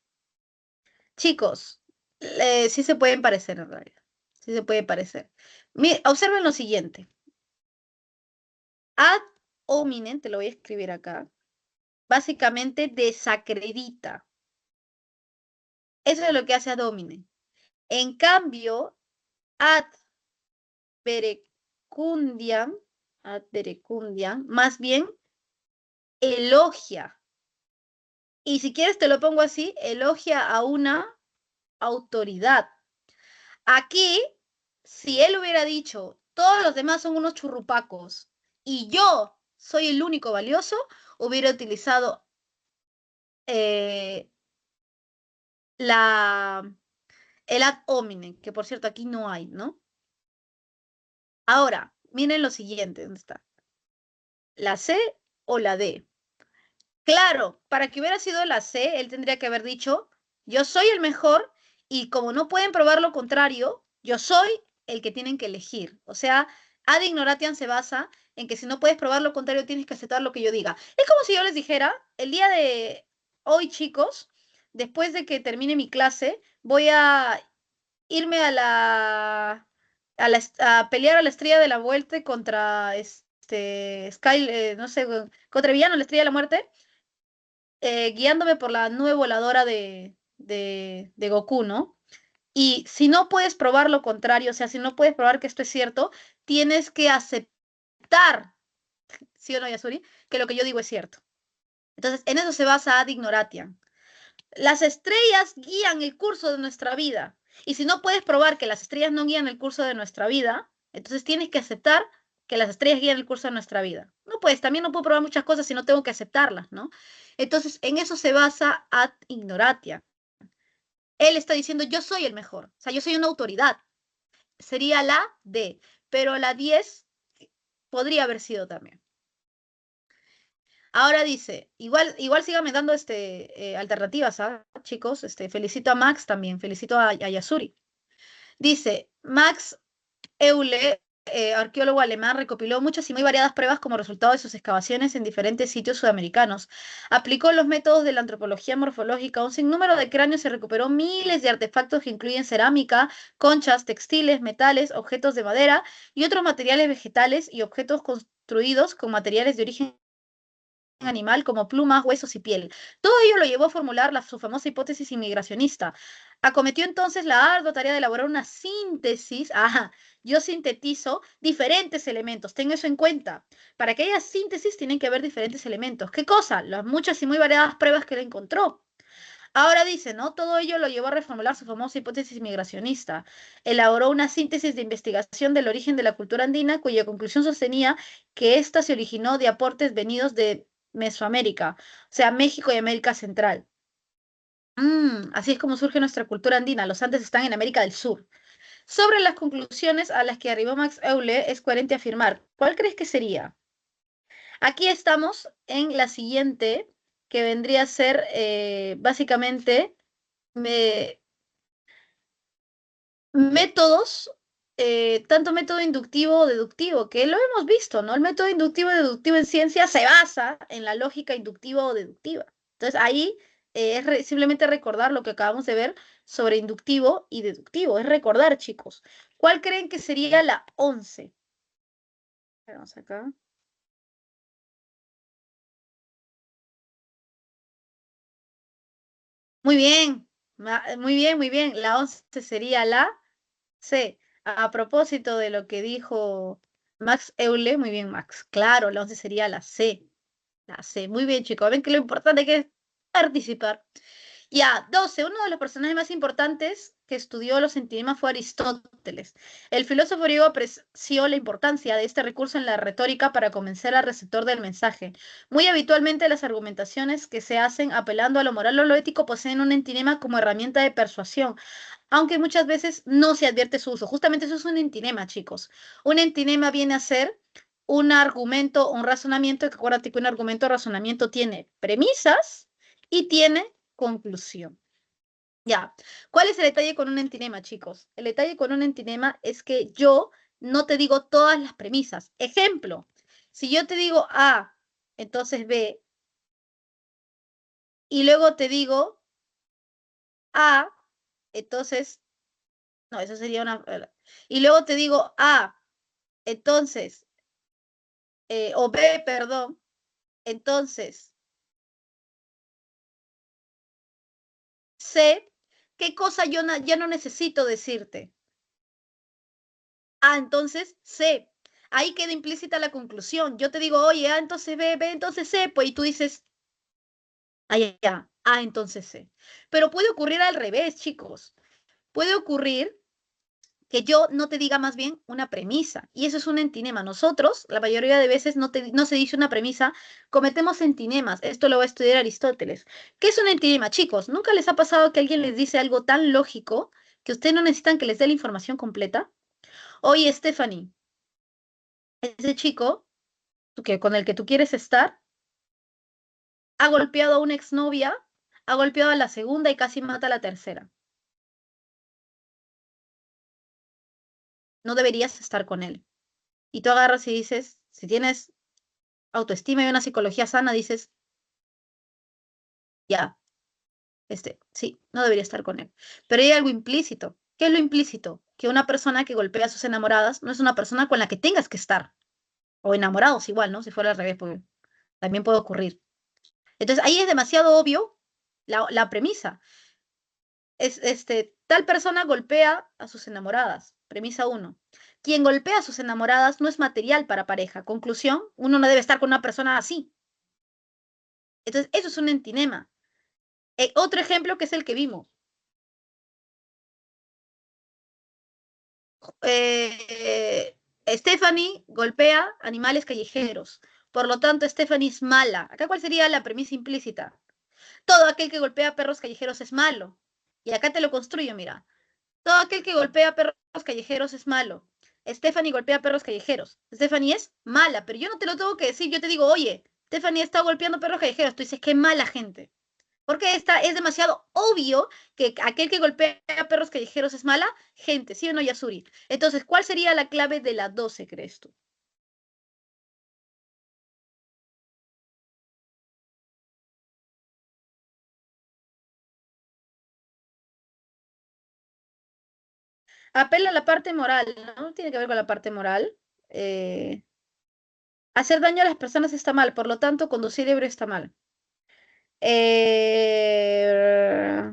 Chicos, sí se pueden parecer en realidad. Sí se puede parecer. Observen lo siguiente. Ad hominem, te lo voy a escribir acá, básicamente desacredita. Eso es lo que hace ad hominem. En cambio, ad verecundiam, más bien elogia. Y si quieres te lo pongo así, elogia a una autoridad. Aquí, si él hubiera dicho, todos los demás son unos churrupacos y yo soy el único valioso, hubiera utilizado eh, la, el ad hominem, que por cierto aquí no hay, ¿no? Ahora, miren lo siguiente, ¿dónde está? ¿La C o la D? Claro, para que hubiera sido la C, él tendría que haber dicho, yo soy el mejor y como no pueden probar lo contrario, yo soy el que tienen que elegir. O sea, ad ignoratiam se basa en que si no puedes probar lo contrario, tienes que aceptar lo que yo diga. Es como si yo les dijera, el día de hoy, chicos, después de que termine mi clase, voy a irme a pelear a la Estrella de la Muerte contra Sky, no sé, contra el villano, la Estrella de la Muerte guiándome por la nube voladora de Goku, ¿no? Y si no puedes probar lo contrario, o sea, si no puedes probar que esto es cierto, tienes que aceptar, ¿sí o no, Yasuri? Que lo que yo digo es cierto. Entonces, en eso se basa ad ignoratiam. Las estrellas guían el curso de nuestra vida. Y si no puedes probar que las estrellas no guían el curso de nuestra vida, entonces tienes que aceptar que las estrellas guían el curso de nuestra vida. No puedes, también no puedo probar muchas cosas si no tengo que aceptarlas, ¿no? Entonces, en eso se basa ad ignorantia. Él está diciendo, yo soy el mejor, o sea, yo soy una autoridad. Sería la D, pero la 10 podría haber sido también. Ahora dice, igual síganme dando alternativas, ¿ah, chicos? Felicito a Max también, felicito a Yasuri. Dice, Max Euler, arqueólogo alemán, recopiló muchas y muy variadas pruebas como resultado de sus excavaciones en diferentes sitios sudamericanos. Aplicó los métodos de la antropología morfológica a un sinnúmero de cráneos y recuperó miles de artefactos que incluyen cerámica, conchas, textiles, metales, objetos de madera y otros materiales vegetales y objetos construidos con materiales de origen animal como plumas, huesos y piel. Todo ello lo llevó a formular su famosa hipótesis inmigracionista. Acometió entonces la ardua tarea de elaborar una síntesis. Yo sintetizo diferentes elementos, ten eso en cuenta. Para que haya síntesis tienen que haber diferentes elementos. ¿Qué cosa? Las muchas y muy variadas pruebas que él encontró. Ahora dice, ¿no? Todo ello lo llevó a reformular su famosa hipótesis migracionista. Elaboró una síntesis de investigación del origen de la cultura andina, cuya conclusión sostenía que ésta se originó de aportes venidos de Mesoamérica, o sea, México y América Central. Así es como surge nuestra cultura andina. Los Andes están en América del Sur. Sobre las conclusiones a las que arribó Max Euler, es coherente afirmar. ¿Cuál crees que sería? Aquí estamos en la siguiente, que vendría a ser básicamente me- métodos, tanto método inductivo o deductivo, que lo hemos visto, ¿no? El método inductivo y deductivo en ciencia se basa en la lógica inductiva o deductiva. Entonces ahí simplemente recordar lo que acabamos de ver sobre inductivo y deductivo, es recordar, chicos. ¿Cuál creen que sería la 11? Vamos acá. Muy bien, muy bien, muy bien. La 11 sería la C. A propósito de lo que dijo Max Euler, muy bien, Max. Claro, la 11 sería la C. La C. Muy bien, chicos. Ven que lo importante que es participar. Ya, 12. Uno de los personajes más importantes que estudió los sentinemas fue Aristóteles. El filósofo griego apreció la importancia de este recurso en la retórica para convencer al receptor del mensaje. Muy habitualmente las argumentaciones que se hacen apelando a lo moral o lo ético poseen un entinema como herramienta de persuasión, aunque muchas veces no se advierte su uso. Justamente eso es un entinema, chicos. Un entinema viene a ser un argumento, un razonamiento, que acuérdate que un argumento o razonamiento tiene premisas y tiene conclusión. Ya, ¿cuál es el detalle con un entinema, chicos? El detalle con un entinema es que yo no te digo todas las premisas. Ejemplo, si yo te digo A, entonces B, y luego te digo A, entonces, no, eso sería una... Y luego te digo A, entonces o B, perdón, entonces C, ¿qué cosa yo ya no necesito decirte? Entonces C. Ahí queda implícita la conclusión. Yo te digo, oye, entonces B, B, entonces C, pues, y tú dices, ya, entonces C. Pero puede ocurrir al revés, chicos. Puede ocurrir que yo no te diga más bien una premisa. Y eso es un entinema. Nosotros, la mayoría de veces, no se dice una premisa, cometemos entinemas. Esto lo va a estudiar Aristóteles. ¿Qué es un entinema? Chicos, ¿nunca les ha pasado que alguien les dice algo tan lógico que ustedes no necesitan que les dé la información completa? Oye, Stephanie, ese chico con el que tú quieres estar ha golpeado a una exnovia, ha golpeado a la segunda y casi mata a la tercera. No deberías estar con él. Y tú agarras y dices, si tienes autoestima y una psicología sana, dices, ya, sí, no debería estar con él. Pero hay algo implícito. ¿Qué es lo implícito? Que una persona que golpea a sus enamoradas no es una persona con la que tengas que estar. O enamorados igual, ¿no? Si fuera al revés, porque también puede ocurrir. Entonces ahí es demasiado obvio la premisa. Tal persona golpea a sus enamoradas. Premisa uno. Quien golpea a sus enamoradas no es material para pareja. Conclusión, uno no debe estar con una persona así. Entonces, eso es un entinema. Otro ejemplo que es el que vimos. Stephanie golpea animales callejeros. Por lo tanto, Stephanie es mala. Acá, ¿cuál sería la premisa implícita? Todo aquel que golpea perros callejeros es malo. Y acá te lo construyo, mira. Todo aquel que golpea perros callejeros es malo. Stephanie golpea perros callejeros. Stephanie es mala, pero yo no te lo tengo que decir. Yo te digo, oye, Stephanie está golpeando perros callejeros. Tú dices, qué mala gente. Porque es demasiado obvio que aquel que golpea perros callejeros es mala gente, ¿sí o no, Yasuri? Entonces, ¿cuál sería la clave de la 12, crees tú? Apela a la parte moral, ¿no? Tiene que ver con la parte moral. Eh, Hacer daño a las personas está mal, por lo tanto, conducir ebrio está mal. Eh,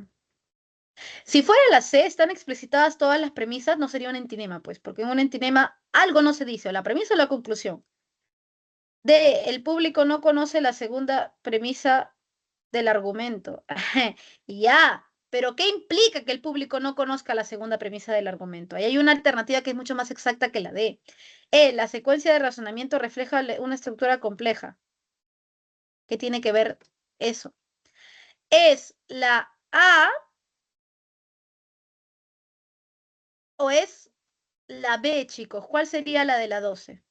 Si fuera la C, están explicitadas todas las premisas, no sería un entinema, pues, porque en un entinema algo no se dice, o la premisa o la conclusión. D, el público no conoce la segunda premisa del argumento. Ya, pero ¿qué implica que el público no conozca la segunda premisa del argumento? Ahí hay una alternativa que es mucho más exacta que la D. La secuencia de razonamiento refleja una estructura compleja. ¿Qué tiene que ver eso? ¿Es la A o es la B, chicos? ¿Cuál sería la de la 12?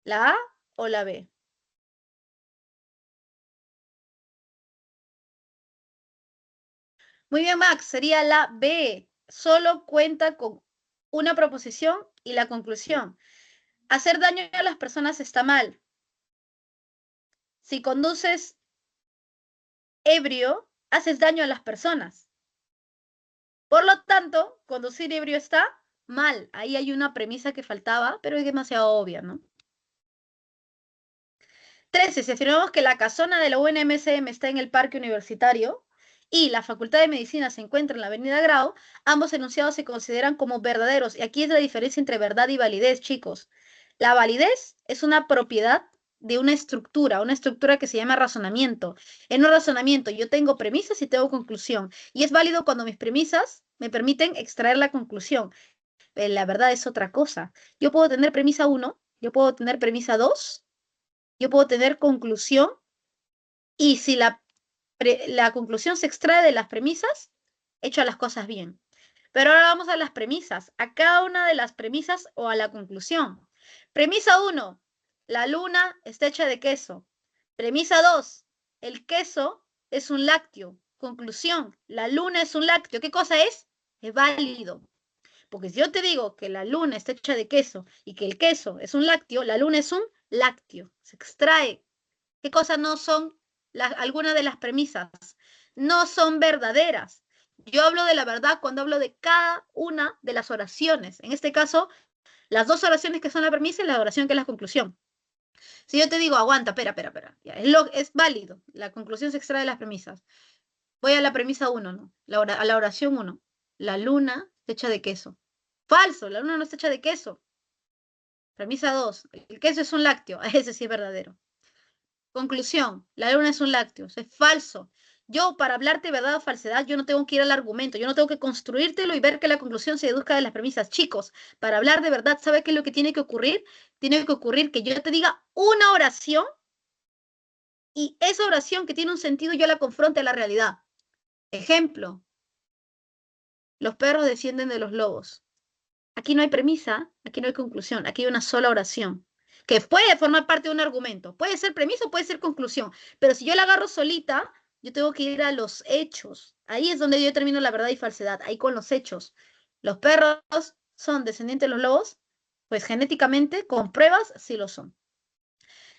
¿La A o la B? Muy bien, Max, sería la B. Solo cuenta con una proposición y la conclusión. Hacer daño a las personas está mal. Si conduces ebrio, haces daño a las personas. Por lo tanto, conducir ebrio está mal. Ahí hay una premisa que faltaba, pero es demasiado obvia, ¿no? 13. Si afirmamos que la casona de la UNMCM está en el Parque Universitario y la Facultad de Medicina se encuentra en la Avenida Grau, ambos enunciados se consideran como verdaderos. Y aquí es la diferencia entre verdad y validez, chicos. La validez es una propiedad de una estructura que se llama razonamiento. En un razonamiento yo tengo premisas y tengo conclusión. Y es válido cuando mis premisas me permiten extraer la conclusión. La verdad es otra cosa. Yo puedo tener premisa uno, yo puedo tener premisa 2, yo puedo tener conclusión y si la conclusión se extrae de las premisas, he hecho las cosas bien. Pero ahora vamos a las premisas, a cada una de las premisas o a la conclusión. Premisa 1, la luna está hecha de queso. Premisa 2, el queso es un lácteo. Conclusión, la luna es un lácteo. ¿Qué cosa es? Es válido. Porque si yo te digo que la luna está hecha de queso y que el queso es un lácteo, la luna es un lácteo. Se extrae. ¿Qué cosas no son algunas de las premisas? No son verdaderas. Yo hablo de la verdad cuando hablo de cada una de las oraciones. En este caso, las dos oraciones que son la premisa y la oración que es la conclusión. Si yo te digo, aguanta, espera, ya, es válido, la conclusión se extrae de las premisas. Voy a la premisa uno, ¿no? A la oración uno. La luna está hecha de queso. Falso, la luna no está hecha de queso. Premisa 2. El queso es un lácteo. Ese sí es verdadero. Conclusión. La luna es un lácteo. Eso es falso. Yo, para hablarte verdad o falsedad, yo no tengo que ir al argumento. Yo no tengo que construírtelo y ver que la conclusión se deduzca de las premisas. Chicos, para hablar de verdad, ¿sabe qué es lo que tiene que ocurrir? Tiene que ocurrir que yo te diga una oración y esa oración que tiene un sentido yo la confronte a la realidad. Ejemplo. Los perros descienden de los lobos. Aquí no hay premisa, aquí no hay conclusión, aquí hay una sola oración, que puede formar parte de un argumento. Puede ser premisa o puede ser conclusión, pero si yo la agarro solita, yo tengo que ir a los hechos. Ahí es donde yo termino la verdad y falsedad, ahí con los hechos. ¿Los perros son descendientes de los lobos? Pues genéticamente, con pruebas, sí lo son.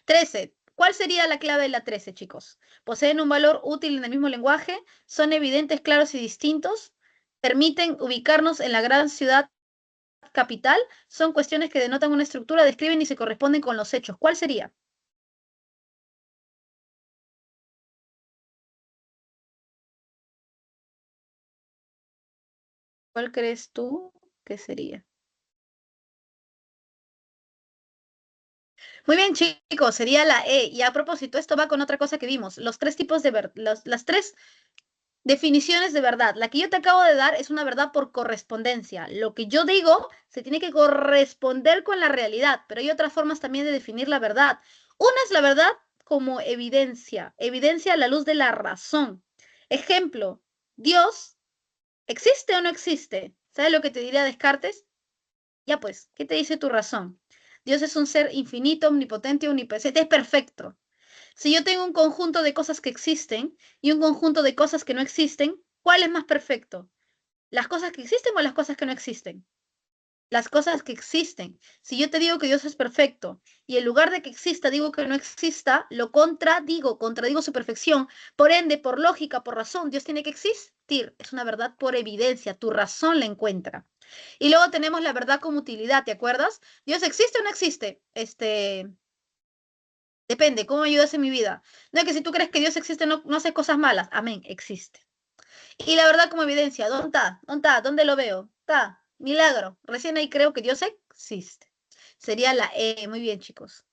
13. ¿Cuál sería la clave de la 13, chicos? Poseen un valor útil en el mismo lenguaje, son evidentes, claros y distintos, permiten ubicarnos en la gran ciudad capital, son cuestiones que denotan una estructura, describen y se corresponden con los hechos. ¿Cuál sería? ¿Cuál crees tú que sería? Muy bien, chicos, sería la E. Y a propósito, esto va con otra cosa que vimos. Los tres tipos de las tres definiciones de verdad. La que yo te acabo de dar es una verdad por correspondencia. Lo que yo digo se tiene que corresponder con la realidad, pero hay otras formas también de definir la verdad. Una es la verdad como evidencia, evidencia a la luz de la razón. Ejemplo, Dios, ¿existe o no existe? ¿Sabes lo que te diría Descartes? Ya pues, ¿qué te dice tu razón? Dios es un ser infinito, omnipotente, omnipresente, es perfecto. Si yo tengo un conjunto de cosas que existen y un conjunto de cosas que no existen, ¿cuál es más perfecto? ¿Las cosas que existen o las cosas que no existen? Las cosas que existen. Si yo te digo que Dios es perfecto y en lugar de que exista digo que no exista, lo contradigo, contradigo su perfección. Por ende, por lógica, por razón, Dios tiene que existir. Es una verdad por evidencia, tu razón la encuentra. Y luego tenemos la verdad como utilidad, ¿te acuerdas? ¿Dios existe o no existe? Depende, ¿cómo me ayudas en mi vida? No es que si tú crees que Dios existe, no hace cosas malas. Amén, existe. Y la verdad como evidencia, ¿dónde está? ¿Dónde está? ¿Dónde lo veo? Está, milagro. Recién ahí creo que Dios existe. Sería la E. Muy bien, chicos.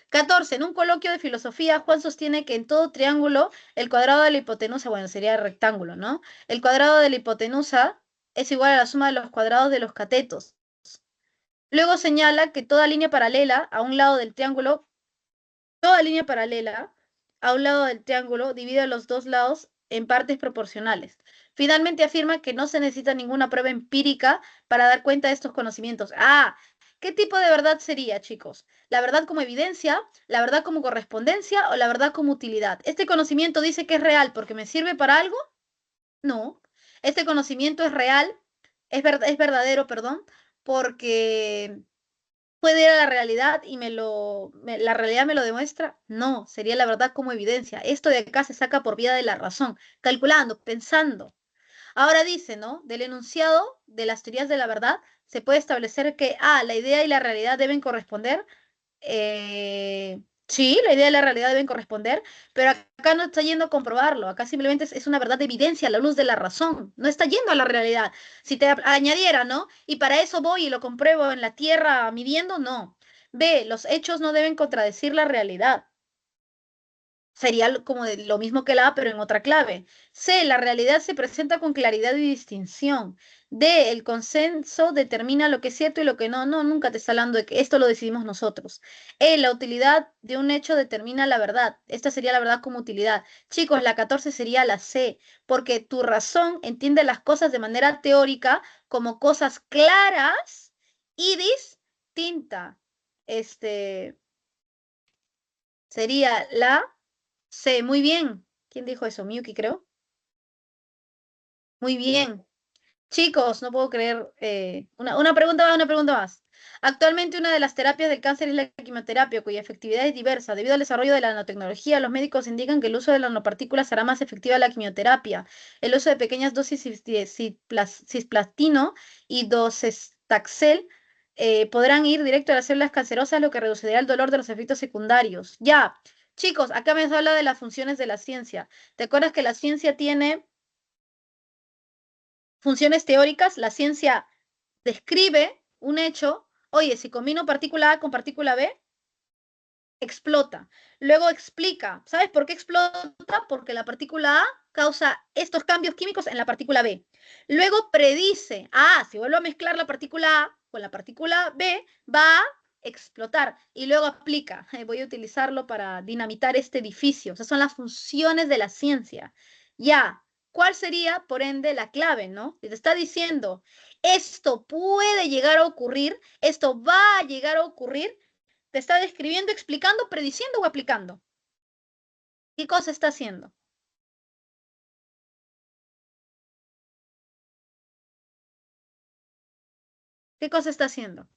14. En un coloquio de filosofía, Juan sostiene que en todo triángulo, el cuadrado de la hipotenusa, bueno, sería rectángulo, ¿no? El cuadrado de la hipotenusa es igual a la suma de los cuadrados de los catetos. Luego señala que toda línea paralela a un lado del triángulo, toda línea paralela a un lado del triángulo divide a los dos lados en partes proporcionales. Finalmente afirma que no se necesita ninguna prueba empírica para dar cuenta de estos conocimientos. Ah, ¿qué tipo de verdad sería, chicos? ¿La verdad como evidencia, la verdad como correspondencia o la verdad como utilidad? ¿Este conocimiento dice que es real porque me sirve para algo? No. Este conocimiento es real, es verdadero, perdón, porque puede ir a la realidad y la realidad me lo demuestra. No, sería la verdad como evidencia. Esto de acá se saca por vía de la razón, calculando, pensando. Ahora dice, ¿no? Del enunciado de las teorías de la verdad se puede establecer que, la idea y la realidad deben corresponder. Sí, la idea y la realidad deben corresponder, pero acá no está yendo a comprobarlo, acá simplemente es una verdad de evidencia a la luz de la razón, no está yendo a la realidad. Si te añadiera, ¿no? Y para eso voy y lo compruebo en la tierra midiendo, no. B, los hechos no deben contradecir la realidad. Sería como lo mismo que la A, pero en otra clave. C, la realidad se presenta con claridad y distinción. D, el consenso determina lo que es cierto y lo que no. No, nunca te está hablando de que esto lo decidimos nosotros. E, la utilidad de un hecho determina la verdad. Esta sería la verdad como utilidad. Chicos, la 14 sería la C, porque tu razón entiende las cosas de manera teórica como cosas claras y distintas. Este sería la C, muy bien. ¿Quién dijo eso? Miyuki, creo. Muy bien. Chicos, no puedo creer. Una pregunta más, una pregunta más. Actualmente una de las terapias del cáncer es la quimioterapia, cuya efectividad es diversa. Debido al desarrollo de la nanotecnología, los médicos indican que el uso de las nanopartículas hará más efectiva la quimioterapia. El uso de pequeñas dosis de cisplastino y docetaxel podrán ir directo a las células cancerosas, lo que reducirá el dolor de los efectos secundarios. Ya, chicos, acá me habla de las funciones de la ciencia. ¿Te acuerdas que la ciencia tiene funciones teóricas? La ciencia describe un hecho. Oye, si combino partícula A con partícula B, explota. Luego explica. ¿Sabes por qué explota? Porque la partícula A causa estos cambios químicos en la partícula B. Luego predice. Si vuelvo a mezclar la partícula A con la partícula B, va a explotar. Y luego aplica. Voy a utilizarlo para dinamitar este edificio. O sea, son las funciones de la ciencia. Ya. ¿Cuál sería, por ende, la clave, no? Si te está diciendo, esto puede llegar a ocurrir, esto va a llegar a ocurrir, te está describiendo, explicando, prediciendo o aplicando. ¿Qué cosa está haciendo? ¿Qué cosa está haciendo?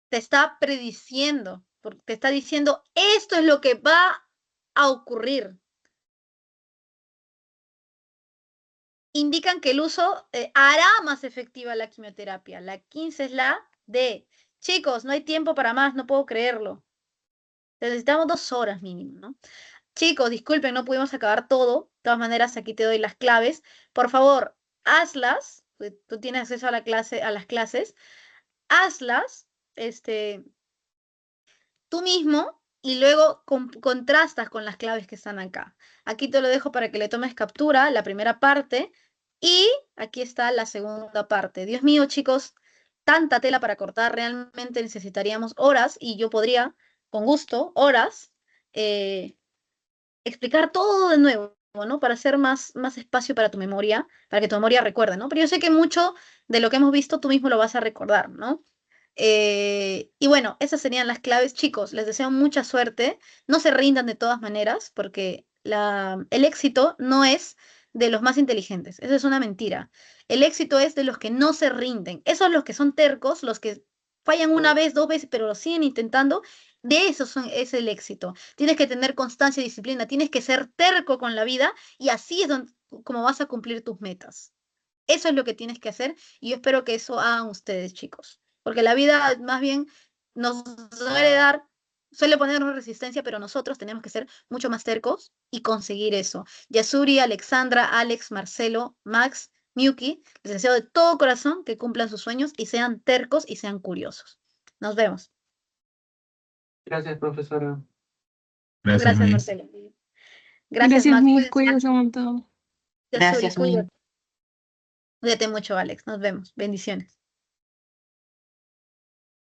Te está prediciendo, porque te está diciendo, esto es lo que va a ocurrir. Indican que el uso hará más efectiva la quimioterapia. La 15 es la D. Chicos, no hay tiempo para más, no puedo creerlo. Necesitamos 2 horas mínimo, ¿no? Chicos, disculpen, no pudimos acabar todo. De todas maneras, aquí te doy las claves. Por favor, hazlas. Tú tienes acceso a la clase, a las clases. Hazlas, tú mismo y luego contrastas con las claves que están acá. Aquí te lo dejo para que le tomes captura, la primera parte, y aquí está la segunda parte. Dios mío, chicos, tanta tela para cortar, realmente necesitaríamos horas y yo podría, con gusto, horas, eh, explicar todo de nuevo, ¿no? Para hacer más espacio para tu memoria, para que tu memoria recuerde, ¿no? Pero yo sé que mucho de lo que hemos visto tú mismo lo vas a recordar, ¿no? Y bueno, esas serían las claves. Chicos, les deseo mucha suerte. No se rindan de todas maneras, porque el éxito no es de los más inteligentes. Eso es una mentira. El éxito es de los que no se rinden. Esos los que son tercos, los que fallan una vez, 2 veces, pero lo siguen intentando. De esos es el éxito. Tienes que tener constancia y disciplina. Tienes que ser terco con la vida y así es como vas a cumplir tus metas. Eso es lo que tienes que hacer y yo espero que eso hagan ustedes, chicos. Porque la vida más bien nos suele suele ponernos resistencia, pero nosotros tenemos que ser mucho más tercos y conseguir eso. Yasuri, Alexandra, Alex, Marcelo, Max, Miyuki, les deseo de todo corazón que cumplan sus sueños y sean tercos y sean curiosos. Nos vemos. Gracias, profesora. Gracias, Gracias, Miss. Marcelo. Gracias, Gracias, Max. Miss. Cuídense. Cuídense un montón. Yasuri, Gracias, Min. cuídate. Cuídate mucho, Alex. Nos vemos. Bendiciones.